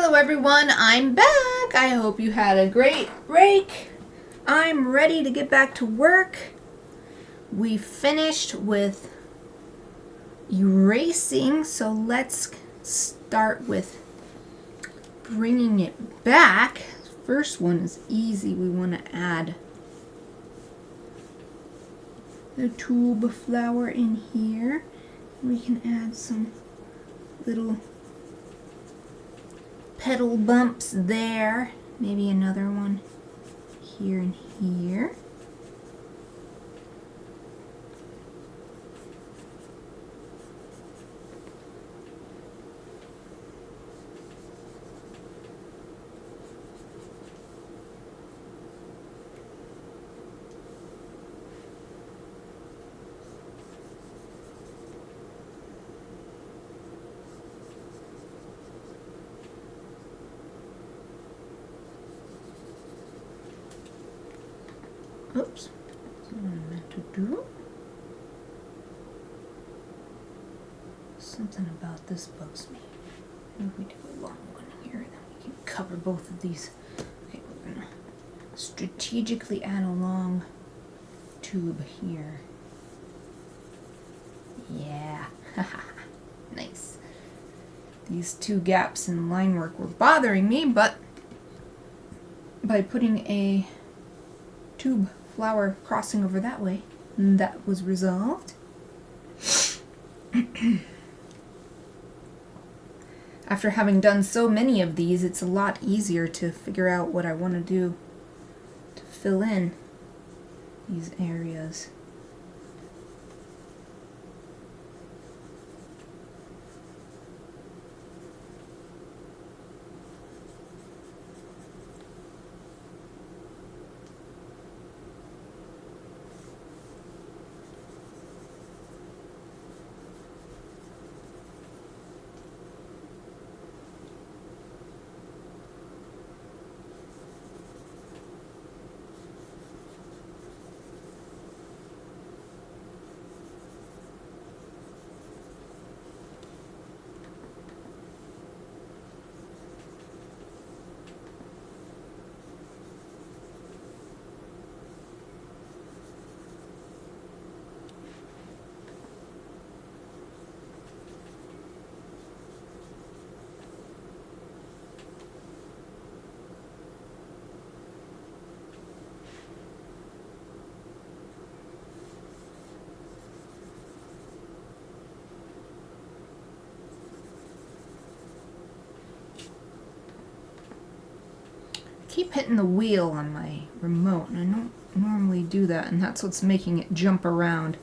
Hello everyone, I'm back. I hope you had a great break. I'm ready to get back to work. We finished with erasing, so let's start with bringing it back. First one is easy. We want to add the tube flower in here. We can add some little petal bumps there. Maybe another one here and here. Oops, that's what I meant to do. Something about this bugs me. Maybe we do a long one here, then we can cover both of these. Okay, we're gonna strategically add a long tube here. Yeah, nice. These two gaps in line work were bothering me, but by putting a tube flower crossing over that way, that was resolved. After having done so many of these, it's a lot easier to figure out what I want to do to fill in these areas. Keep hitting the wheel on my remote, and I don't normally do that, and that's what's making it jump around.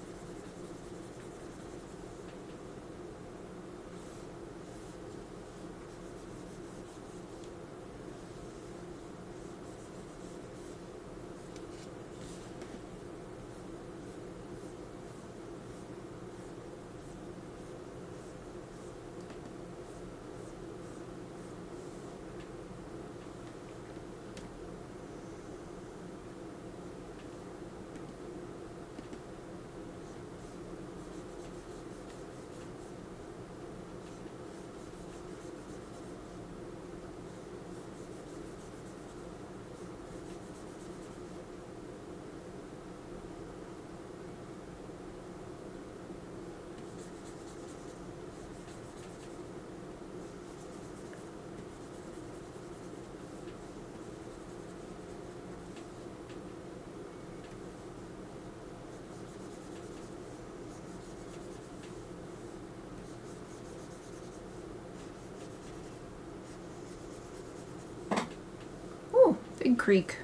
Big creek.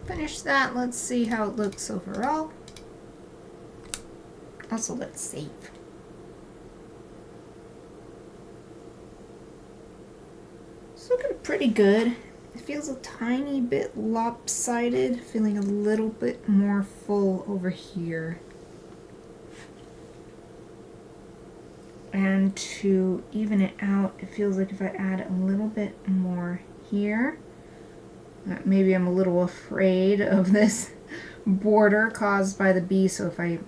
finish that. Let's see how it looks overall. Also, let's save. It's looking pretty good. It feels a tiny bit lopsided, feeling a little bit more full over here. And to even it out, it feels like if I add a little bit more here, maybe I'm a little afraid of this border caused by the bee, so I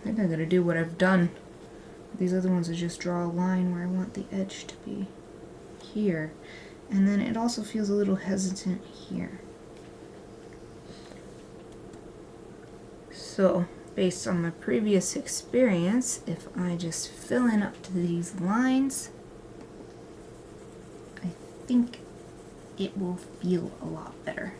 think I'm going to do what I've done. These other ones is just draw a line where I want the edge to be here. And then it also feels a little hesitant here. So, based on my previous experience, if I just fill in up to these lines, I think it will feel a lot better.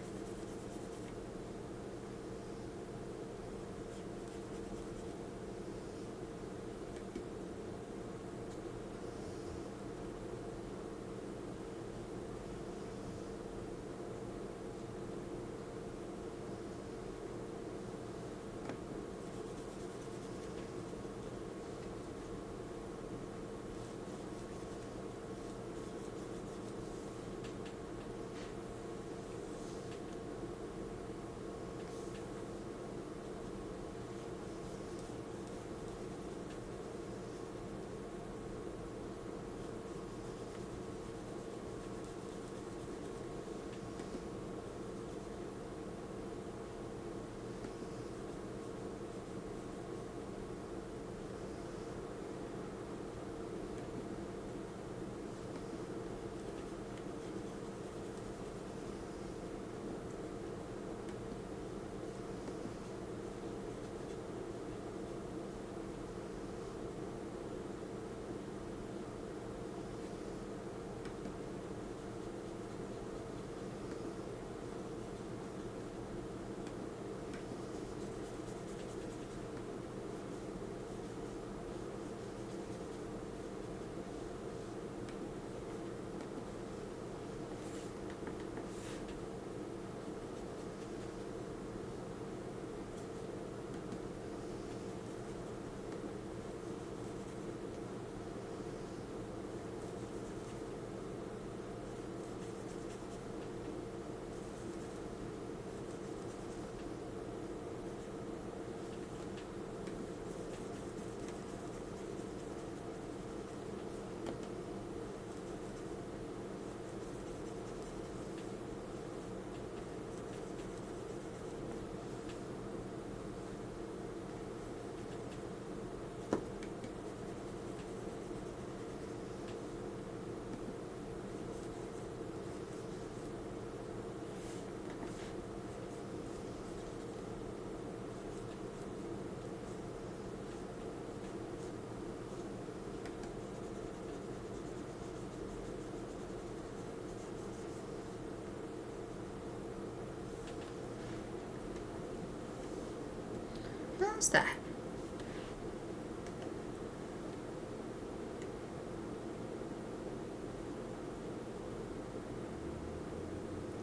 How's that?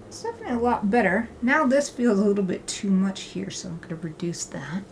It's definitely a lot better. Now this feels a little bit too much here, so I'm going to reduce that.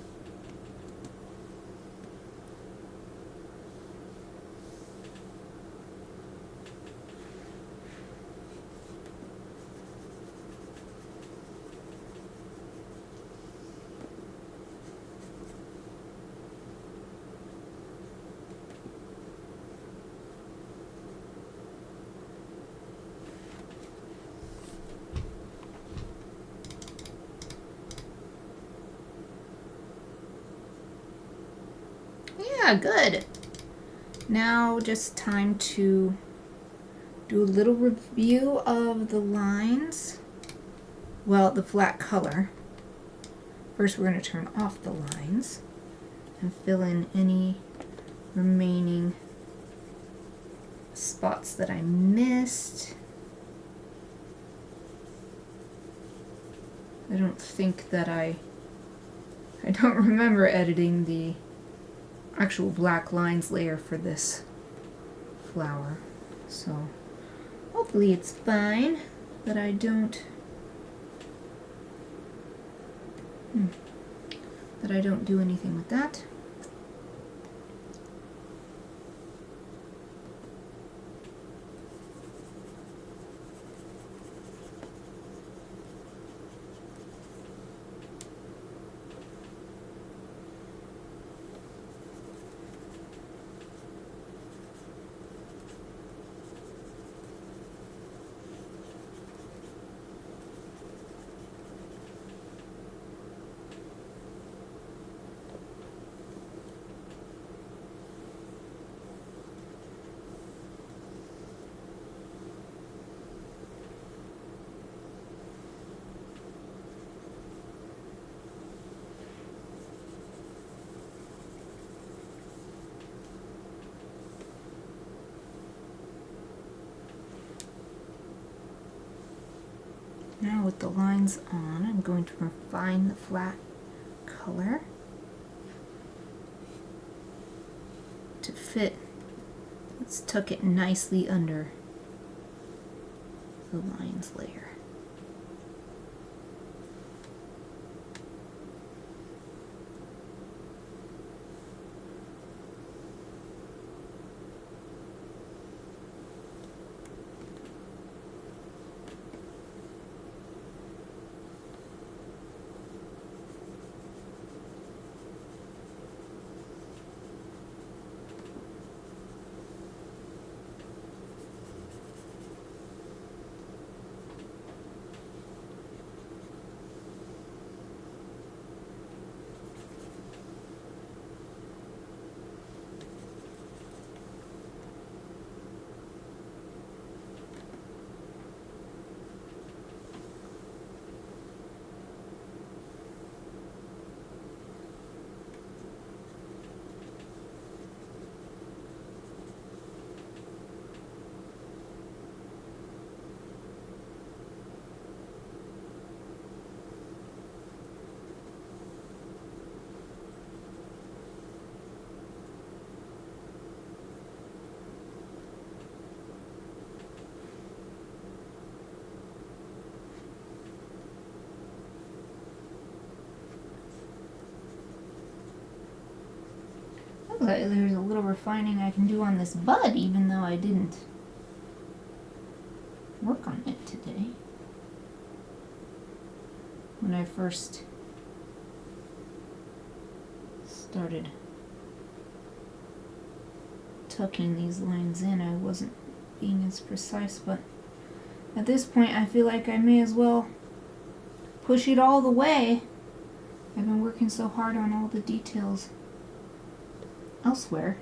Yeah, good. Now just time to do a little review of the lines. Well, the flat color. First we're going to turn off the lines and fill in any remaining spots that I missed. I don't think that I don't remember editing the actual black lines layer for this flower, so hopefully it's fine that I don't that I don't do anything with that. Now with the lines on, I'm going to refine the flat color to fit. Let's tuck it nicely under the lines layer. There's a little refining I can do on this bud, even though I didn't work on it today. When I first started tucking these lines in, I wasn't being as precise, but at this point I feel like I may as well push it all the way. I've been working so hard on all the details elsewhere.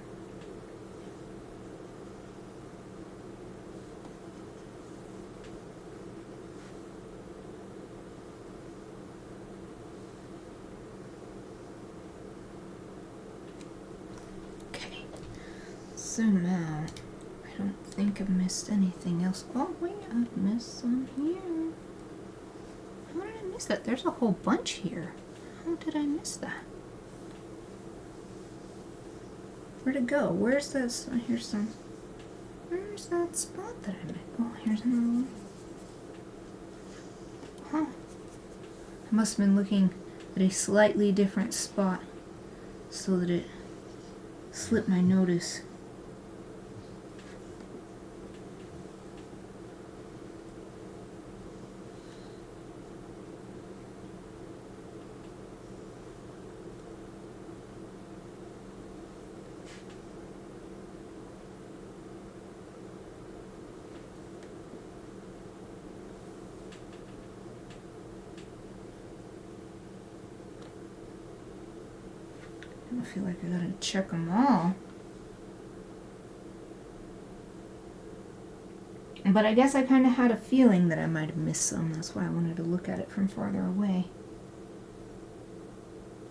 Okay, so now I don't think I've missed anything else. Oh wait, I've missed some here. How did I miss that? There's a whole bunch here. How did I miss that? Where'd it go? Where's this? Oh, here's some. Where's that spot that I made? Oh, here's another one. Huh. I must have been looking at a slightly different spot so that it slipped my notice. I feel like I gotta check them all. But I guess I kind of had a feeling that I might have missed some. That's why I wanted to look at it from farther away.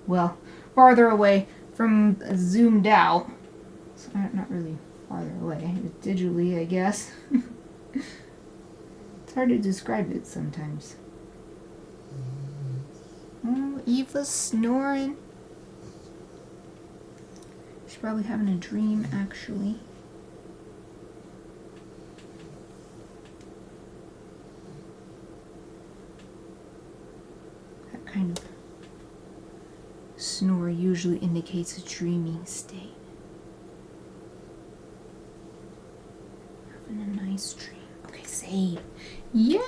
Well, farther away from zoomed out. So not really farther away. Digitally, I guess. It's hard to describe it sometimes. Oh, Eva's snoring. She's probably having a dream, actually. That kind of snore usually indicates a dreaming state. Having a nice dream. Okay, save. Yay!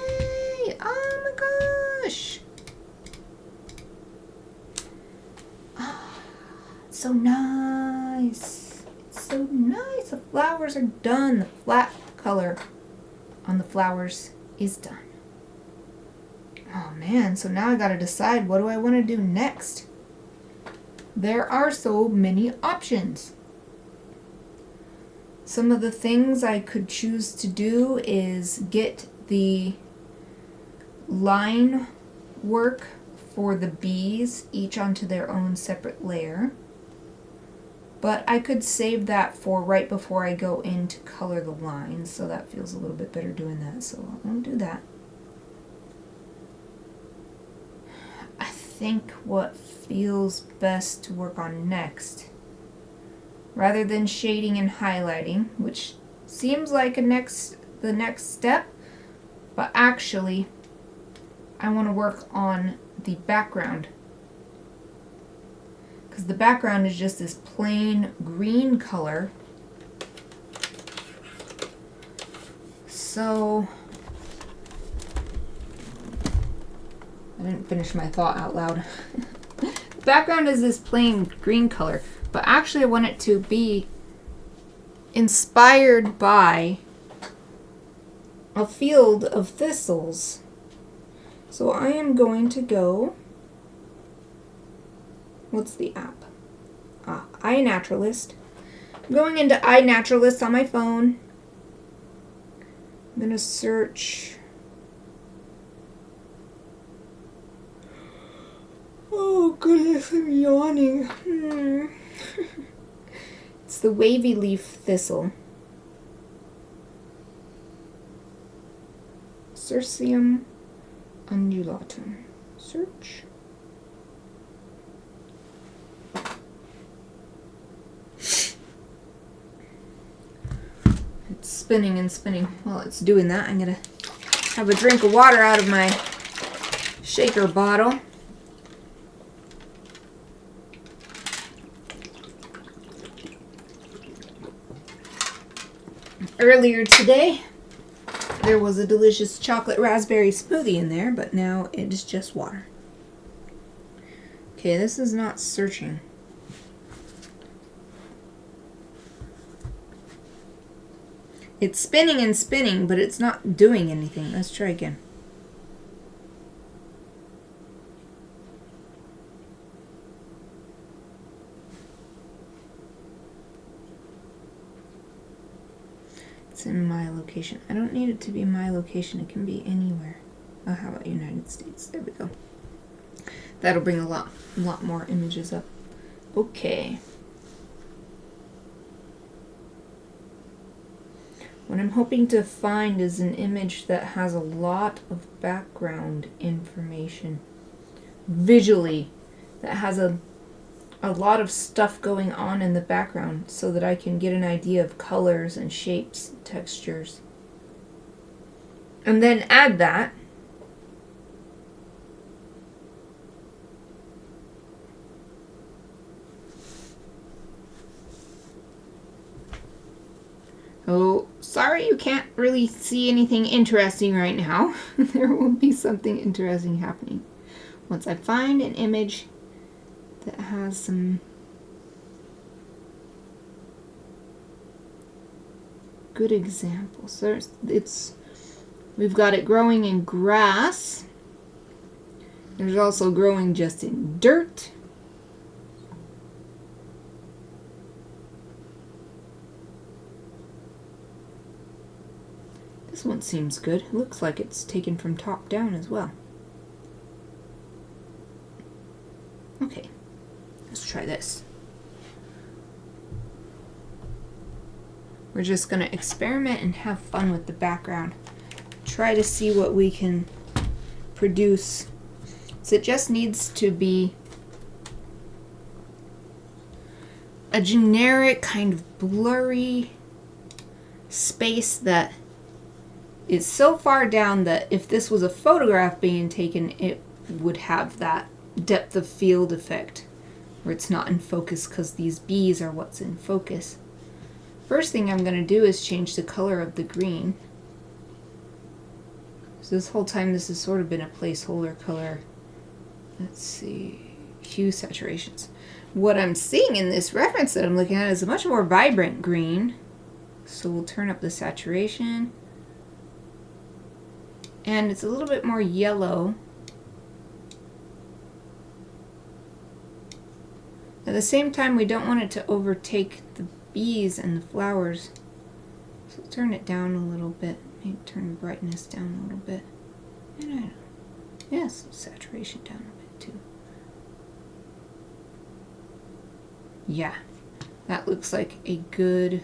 Oh my gosh! So nice. It's so nice. The flowers are done. The flat color on the flowers is done. Oh man, so now I gotta decide, what do I want to do next? There are so many options. Some of the things I could choose to do is get the line work for the bees each onto their own separate layer. But I could save that for right before I go in to color the lines, so that feels a little bit better doing that, so I won't do that. I think what feels best to work on next, rather than shading and highlighting, which seems like the next step, but actually I want to work on the background. Because the background is just this plain green color. So, I didn't finish my thought out loud. The background is this plain green color, but actually I want it to be inspired by a field of thistles. So I am going to go, what's the app? iNaturalist. I'm going into iNaturalist on my phone. I'm going to search. Oh goodness, I'm yawning. It's the wavy leaf thistle. Cirsium undulatum. Search. It's spinning and spinning. While it's doing that, I'm gonna have a drink of water out of my shaker bottle. Earlier today, there was a delicious chocolate raspberry smoothie in there, but now it is just water. Okay, this is not searching. It's spinning and spinning, but it's not doing anything. Let's try again. It's in my location. I don't need it to be my location. It can be anywhere. Oh, how about United States? There we go. That'll bring a lot more images up. Okay. What I'm hoping to find is an image that has a lot of background information. Visually, that has a lot of stuff going on in the background so that I can get an idea of colors and shapes and textures. And then add that. Oh, sorry you can't really see anything interesting right now. There will be something interesting happening once I find an image that has some good examples. So we've got it growing in grass. There's also growing just in dirt. This one seems good. It looks like it's taken from top down as well. Okay. Let's try this. We're just going to experiment and have fun with the background. Try to see what we can produce. So it just needs to be a generic kind of blurry space that is so far down that if this was a photograph being taken, it would have that depth of field effect or it's not in focus because these bees are what's in focus. First thing I'm going to do is change the color of the green. So this whole time this has sort of been a placeholder color. Let's see, hue saturations. What I'm seeing in this reference that I'm looking at is a much more vibrant green. So we'll turn up the saturation. And it's a little bit more yellow. At the same time, we don't want it to overtake the bees and the flowers. So turn it down a little bit. Maybe turn the brightness down a little bit. And I don't know. Yes, saturation down a bit too. Yeah, that looks like a good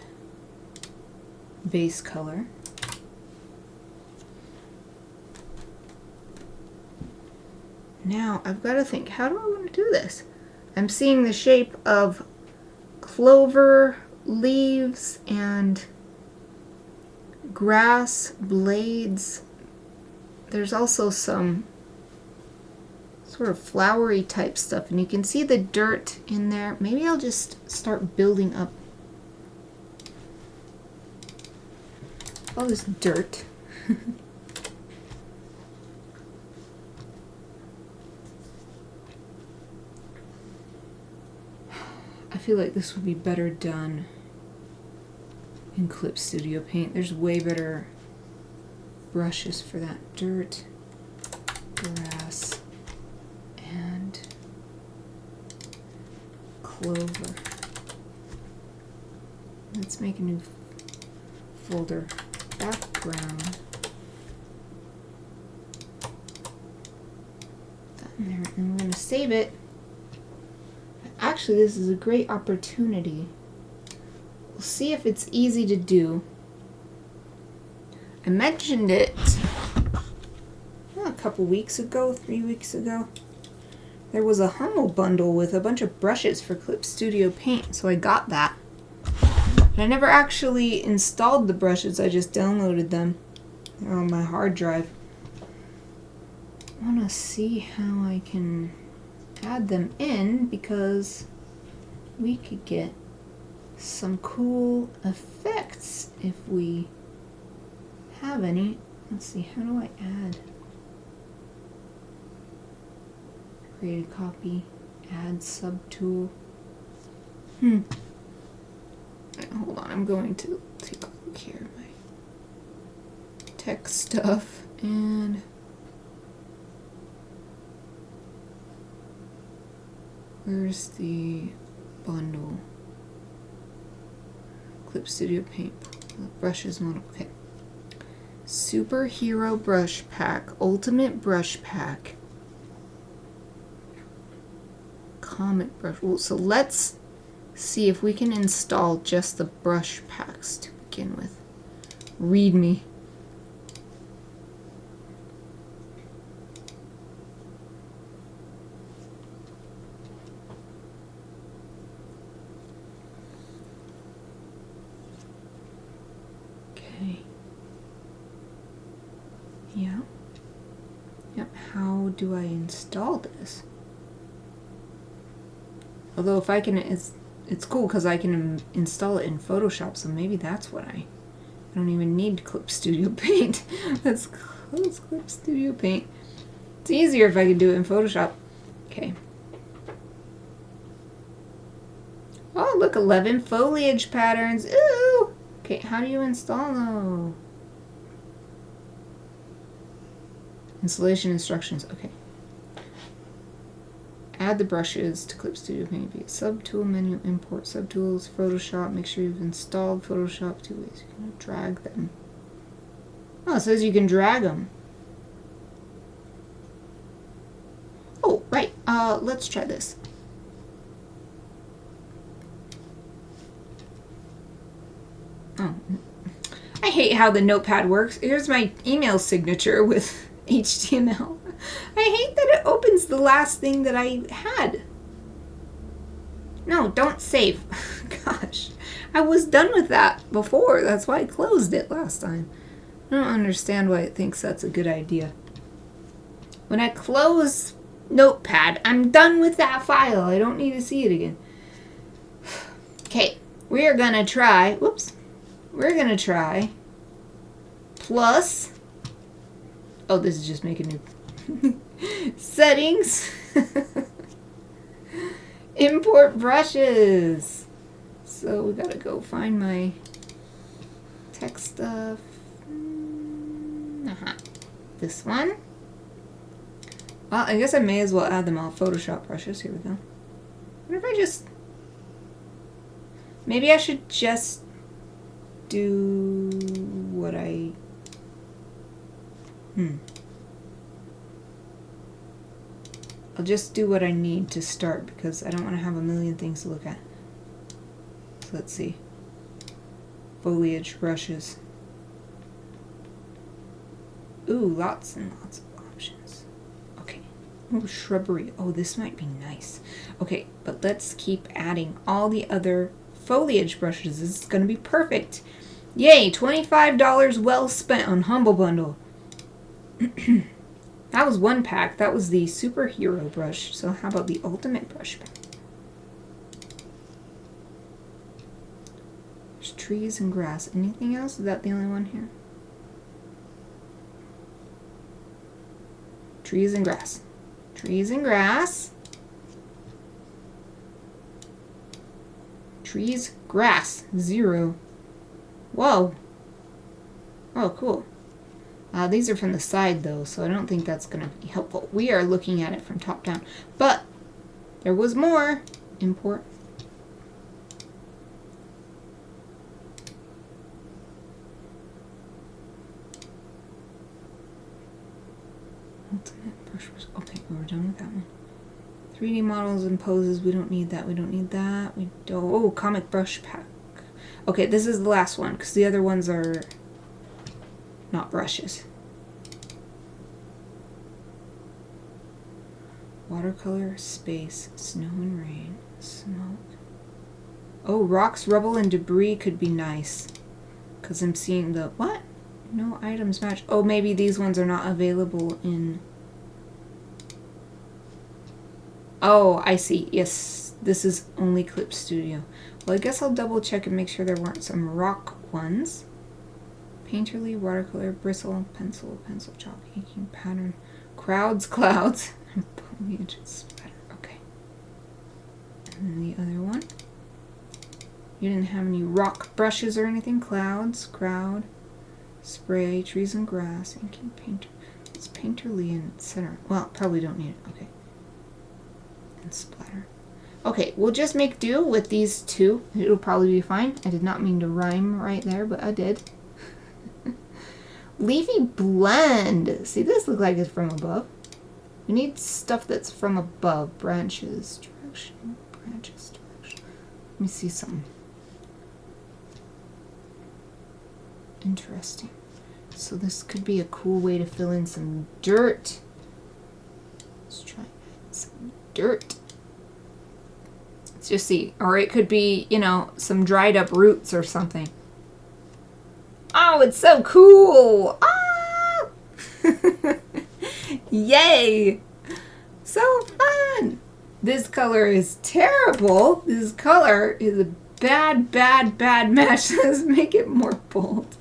base color. Now I've got to think, how do I want to do this? I'm seeing the shape of clover leaves and grass blades. There's also some sort of flowery type stuff, and you can see the dirt in there. Maybe I'll just start building up all this dirt. I feel like this would be better done in Clip Studio Paint. There's way better brushes for that. Dirt, grass, and clover. Let's make a new folder. Background. That in there, and we're going to save it. Actually, this is a great opportunity. We'll see if it's easy to do. I mentioned it a couple weeks ago, 3 weeks ago. There was a Hummel bundle with a bunch of brushes for Clip Studio Paint, so I got that. But I never actually installed the brushes, I just downloaded them. They're on my hard drive. I want to see how I can add them in, because we could get some cool effects if we have any. Let's see, how do I add? Create a copy, add subtool. Right, hold on, I'm going to take a look here. My text stuff, and where's the bundle? Clip Studio Paint. Brushes model. Okay. Superhero Brush Pack. Ultimate Brush Pack. Comic Brush. Well, so let's see if we can install just the brush packs to begin with. Read me. Yeah. Yep. How do I install this? Although if I can, it's cool because I can install it in Photoshop, so maybe that's what I don't even need Clip Studio Paint. Let's close Clip Studio Paint. It's easier if I could do it in Photoshop. Okay. Oh, look, 11 foliage patterns. Ooh! Okay, how do you install those? Installation instructions. Okay. Add the brushes to Clip Studio Paint via subtool menu, import subtools, Photoshop. Make sure you've installed Photoshop 2 ways. You can drag them. Oh, it says you can drag them. Oh, right. Let's try this. Oh, I hate how the notepad works. Here's my email signature with HTML. I hate that it opens the last thing that I had. No, don't save. Gosh, I was done with that before. That's why I closed it last time. I don't understand why it thinks that's a good idea. When I close notepad. I'm done with that file. I don't need to see it again. Okay, we're gonna try, whoops, we're gonna try plus, oh, this is just making new settings, import brushes. So we gotta go find my text stuff. This one. Well, I guess I may as well add them all. Photoshop brushes. Here we go. What if I just... Maybe I should just do what I... I'll just do what I need to start because I don't want to have a million things to look at. So let's see. Foliage brushes. Ooh, lots and lots of options. Okay. Oh, shrubbery. Oh, this might be nice. Okay, but let's keep adding all the other foliage brushes. This is going to be perfect. Yay, $25 well spent on Humble Bundle. That was one pack. That was the superhero brush. So how about the ultimate brush pack? There's trees and grass. Anything else? Is that the only one here? Trees and grass. Trees and grass. Trees, grass, 0. Whoa. Oh, cool. These are from the side, though, so I don't think that's going to be helpful. We are looking at it from top down. But there was more. Import. Ultimate brush. Okay, we're done with that one. 3D models and poses. We don't need that. We don't need that. We don't. Oh, comic brush pack. Okay, this is the last one because the other ones are not brushes. Watercolor, space, snow and rain, smoke. Oh, rocks, rubble, and debris could be nice. Because I'm seeing the... What? No items match. Oh, maybe these ones are not available in... Oh, I see. Yes, this is only Clip Studio. Well, I guess I'll double check and make sure there weren't some rock ones. Painterly, watercolor, bristle, pencil, pencil chalk, inking, pattern, crowds, clouds, and foliage splatter. Okay. And then the other one. You didn't have any rock brushes or anything? Clouds, crowd, spray, trees and grass, inking, painter. It's painterly and center. Well, probably don't need it. Okay. And splatter. Okay, we'll just make do with these two. It'll probably be fine. I did not mean to rhyme right there, but I did. Leafy blend. See, this looks like it's from above. We need stuff that's from above. Branches, direction, branches, direction. Let me see something. Interesting. So this could be a cool way to fill in some dirt. Let's try some dirt. Let's just see. Or it could be, you know, some dried up roots or something. Oh, it's so cool! Ah! Yay! So fun! This color is terrible. This color is a bad, bad, bad match. Let's make it more bold.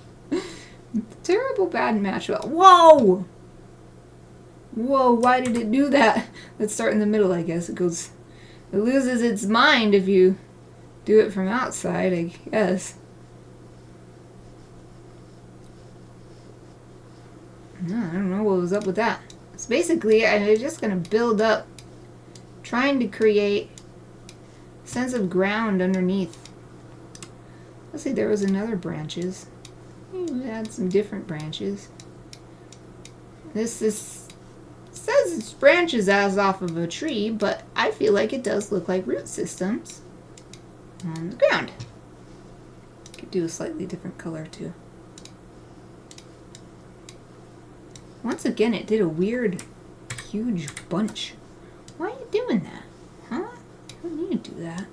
Terrible bad match. Whoa! Whoa, why did it do that? Let's start in the middle, I guess. It loses its mind if you do it from outside, I guess. No, I don't know what was up with that. So basically, I'm just going to build up, trying to create a sense of ground underneath. Let's see, there was another branches. We had some different branches. This says it's branches as off of a tree, but I feel like it does look like root systems on the ground. Could do a slightly different color too. Once again, it did a weird, huge bunch. Why are you doing that? Huh? You don't need to do that.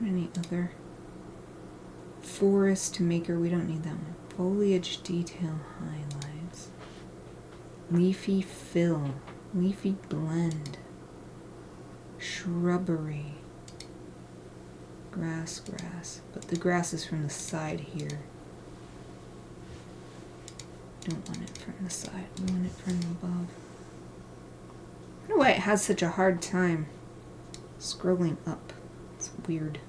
Any other forest maker? We don't need that one. Foliage detail highlights. Leafy fill. Leafy blend. Shrubbery. Grass. But the grass is from the side here. Don't want it from the side. We want it from above. I don't know why it has such a hard time scrolling up. It's weird.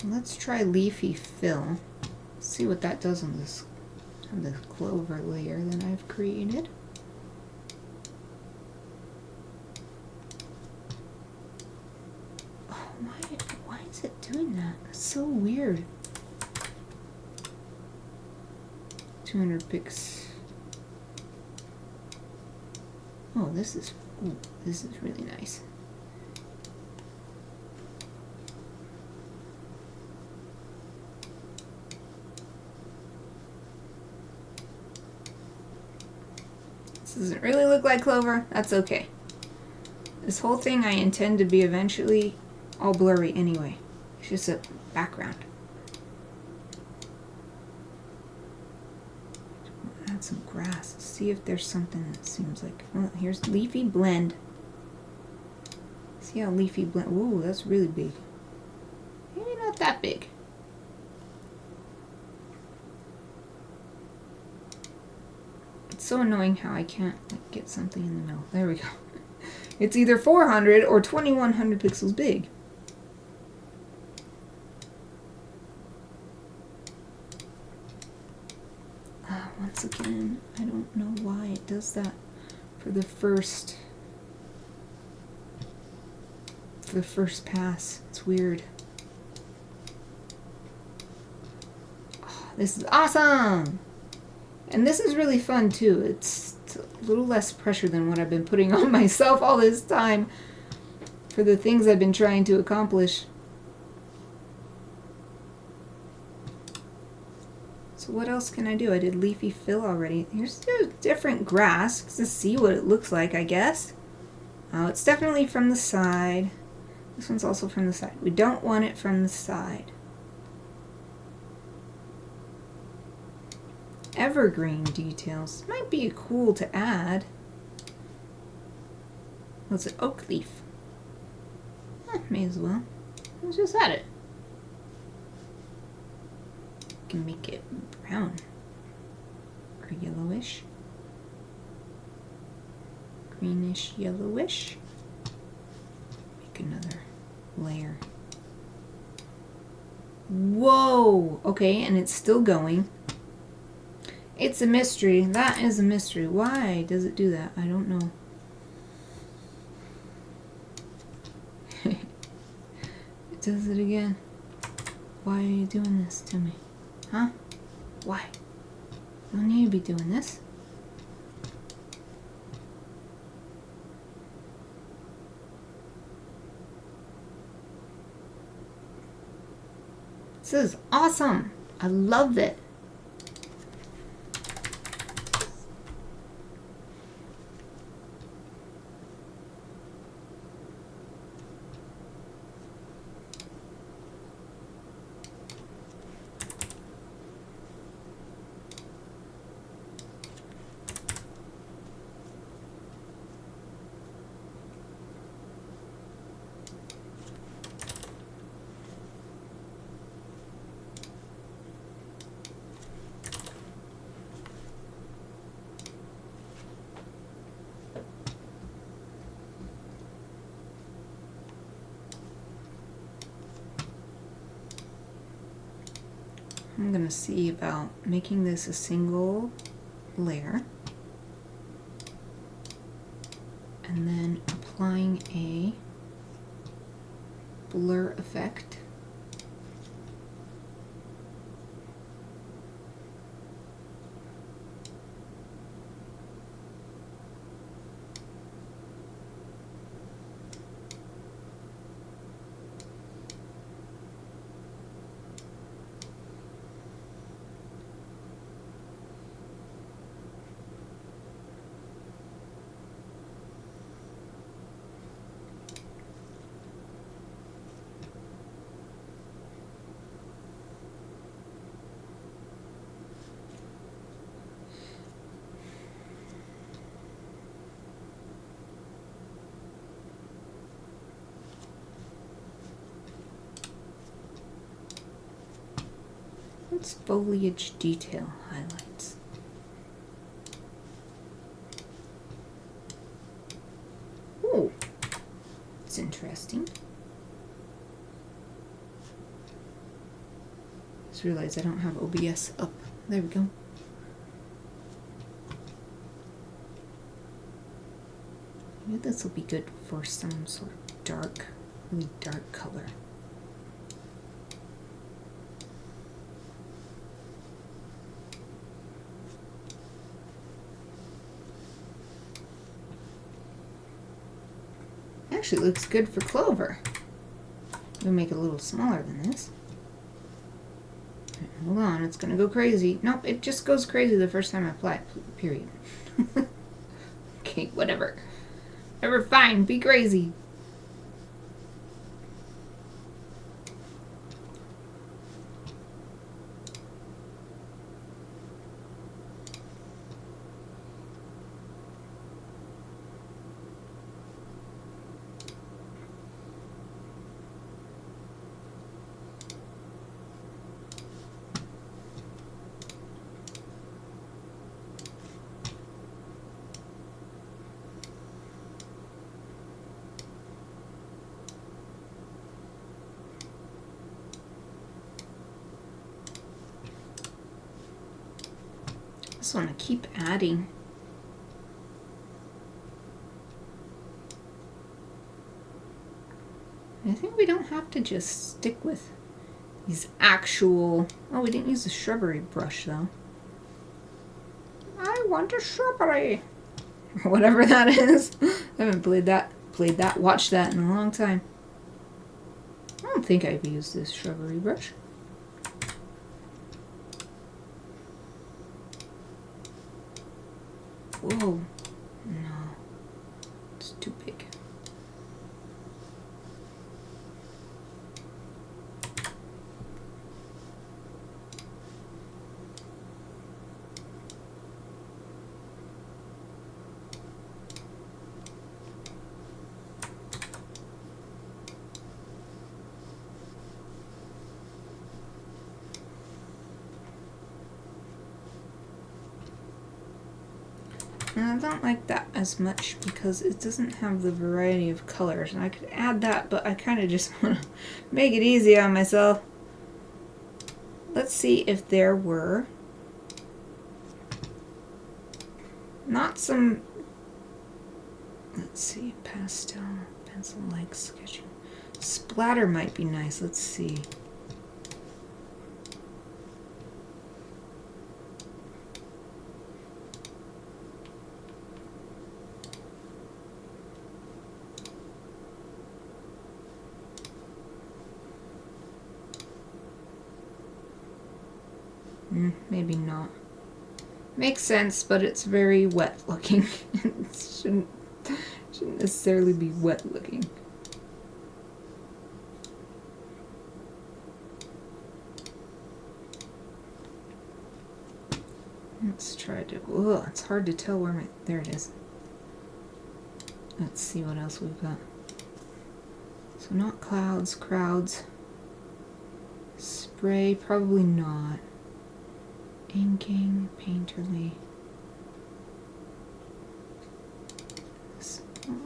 Let's try leafy fill. See what that does on this clover layer that I've created. Oh, why is it doing that? It's so weird. 200 pics. Oh, this is really nice. Doesn't really look like clover. That's okay. This whole thing I intend to be eventually all blurry anyway. It's just a background. Add some grass. See if there's something that seems like... Well, here's leafy blend. See how leafy blend... Ooh, that's really big. Maybe not that big. So annoying how I can't get something in the middle. There we go. It's either 400 or 2100 pixels big. Once again, I don't know why it does that for the first pass. It's weird. Oh, this is awesome! And this is really fun too. It's a little less pressure than what I've been putting on myself all this time for the things I've been trying to accomplish. So what else can I do? I did leafy fill already. Here's a different grass to see what it looks like, I guess. Oh, it's definitely from the side. This one's also from the side. We don't want it from the side. Evergreen details. Might be cool to add. What's it? Oak leaf. May as well. Let's just add it. Can make it brown or yellowish. Greenish, yellowish. Make another layer. Whoa! Okay, and it's still going. It's a mystery. That is a mystery. Why does it do that? I don't know. It does it again. Why are you doing this to me? Huh? Why? You don't need to be doing this. This is awesome. I love it. I'm going to see about making this a single layer and then applying a blur effect. It's foliage detail highlights. Oh, it's interesting. Just realized I don't have OBS up. There we go. Maybe this will be good for some sort of dark, really dark color. Actually looks good for clover. We'll make it a little smaller than this. Hold on, it's gonna go crazy. Nope, it just goes crazy the first time I apply it, period. Okay, whatever. Whatever, fine, be crazy. I just want to keep adding. I think we don't have to just stick with these actual... Oh, we didn't use a shrubbery brush though. I want a shrubbery! Whatever that is. I haven't watched that in a long time. I don't think I've used this shrubbery brush. Whoa, no, it's too big. And I don't like that as much because it doesn't have the variety of colors. And I could add that, but I kind of just want to make it easy on myself. Let's see if there were not some, let's see, pastel, pencil-like sketching. Splatter might be nice. Let's see. Maybe not. Makes sense, but it's very wet looking. It shouldn't necessarily be wet looking. Let's try to... Ugh, it's hard to tell where my... There it is. Let's see what else we've got. So not clouds, crowds. Spray, probably not. Inking, painterly.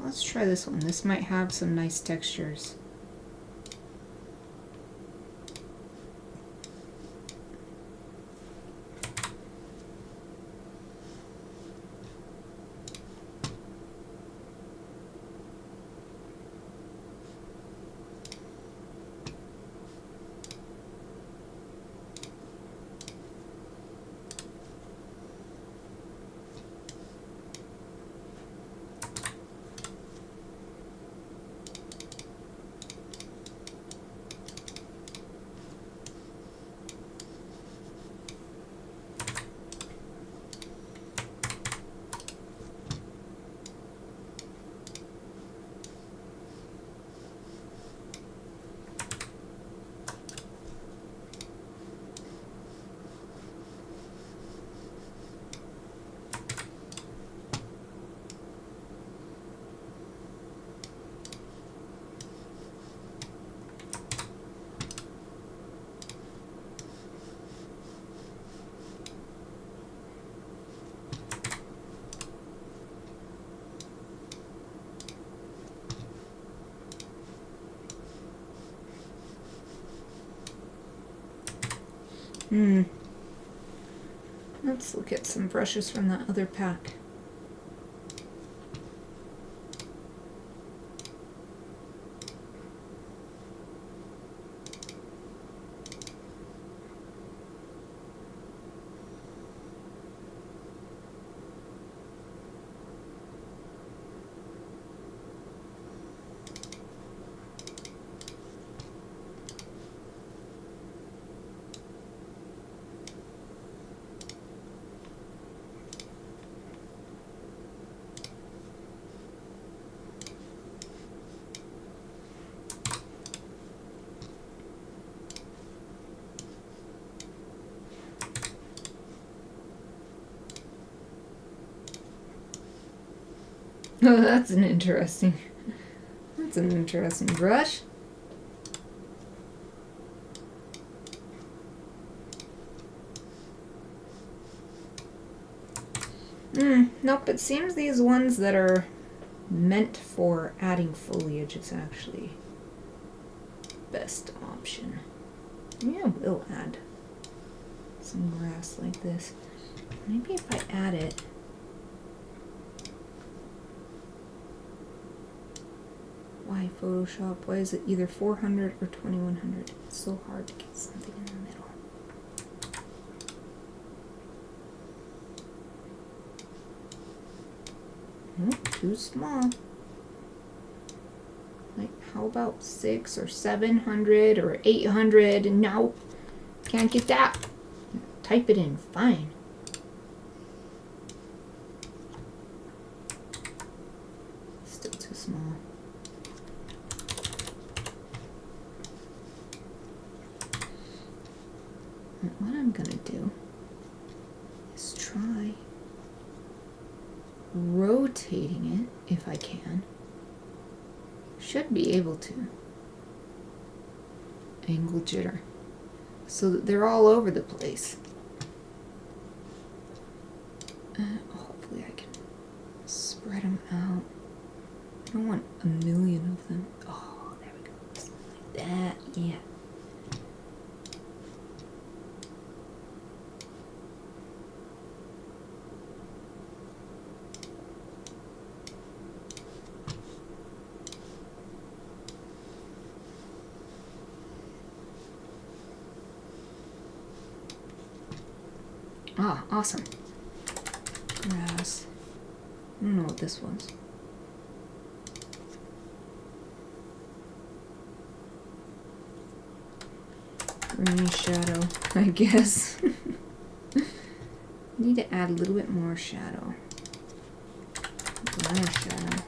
Let's try this one. This might have some nice textures. Let's look at some brushes from that other pack. Oh, that's an interesting brush. Nope, it seems these ones that are meant for adding foliage is actually best option. Maybe I will add some grass like this. Maybe if I add it, why Photoshop? Why is it either 400 or 2100? It's so hard to get something in the middle. Too small. Like, how about 600 or 700 or 800? No, can't get that. Type it in, fine. Still too small. And what I'm gonna do is try rotating it if I can. Should be able to. Angle jitter. So that they're all over the place. Hopefully I can spread them out. I don't want a million of them. Oh, there we go. Something like that. Yeah. Ah, awesome. Grass. I don't know what this was. Green shadow, I guess. Need to add a little bit more shadow. More shadow.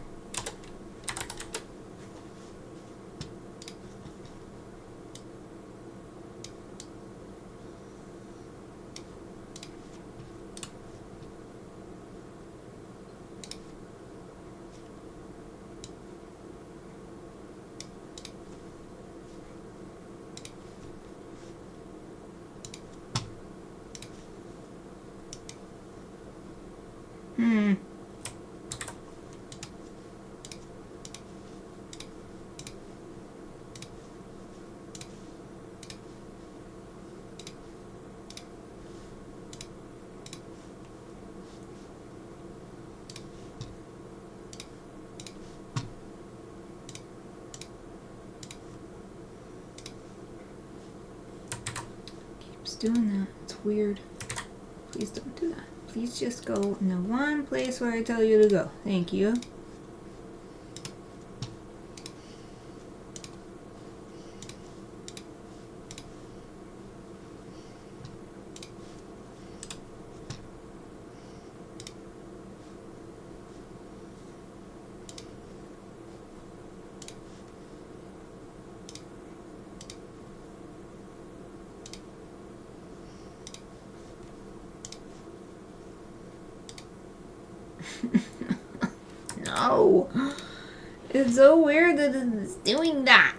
Doing that. It's weird. Please don't do that. Please just go in the one place where I tell you to go. Thank you. No. It's so weird that it's doing that.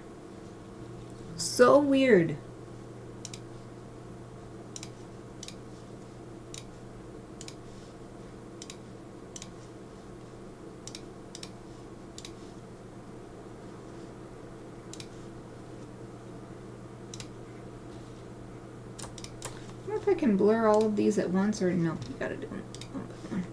So weird. if I can blur all of these at once, or no, you gotta do one by one.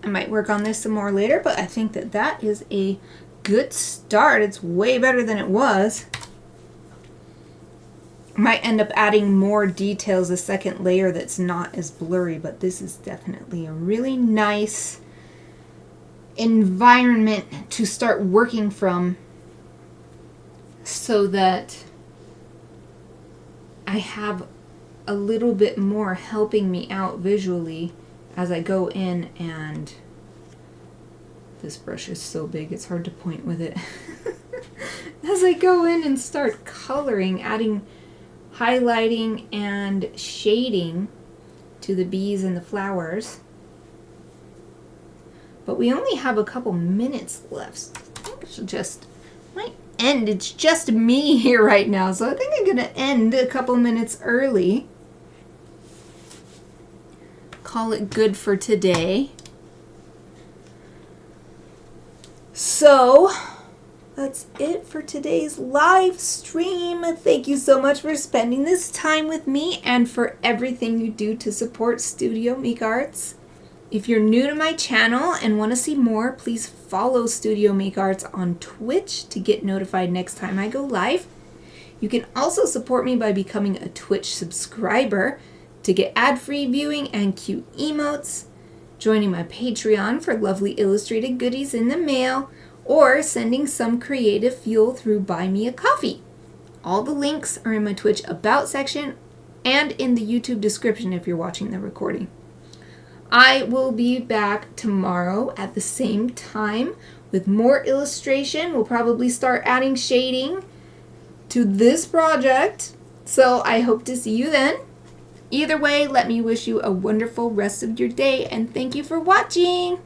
I might work on this some more later, but I think that that is a good start. It's way better than it was. Might end up adding more details, a second layer that's not as blurry, but this is definitely a really nice environment to start working from so that I have a little bit more helping me out visually as I go in. And this brush is so big it's hard to point with it. As I go in and start coloring, adding highlighting and shading to the bees and the flowers. But we only have a couple minutes left. I think I should might end. It's just me here right now, so I think I'm gonna end a couple minutes early. Call it good for today. So that's it for today's live stream. Thank you so much for spending this time with me and for everything you do to support Studio Mikarts. If you're new to my channel and want to see more, please follow Studio Mikarts on Twitch to get notified next time I go live. You can also support me by becoming a Twitch subscriber to get ad-free viewing and cute emotes, joining my Patreon for lovely illustrated goodies in the mail, or sending some creative fuel through Buy Me a Coffee. All the links are in my Twitch About section and in the YouTube description if you're watching the recording. I will be back tomorrow at the same time with more illustration. We'll probably start adding shading to this project, so I hope to see you then. Either way, let me wish you a wonderful rest of your day, and thank you for watching!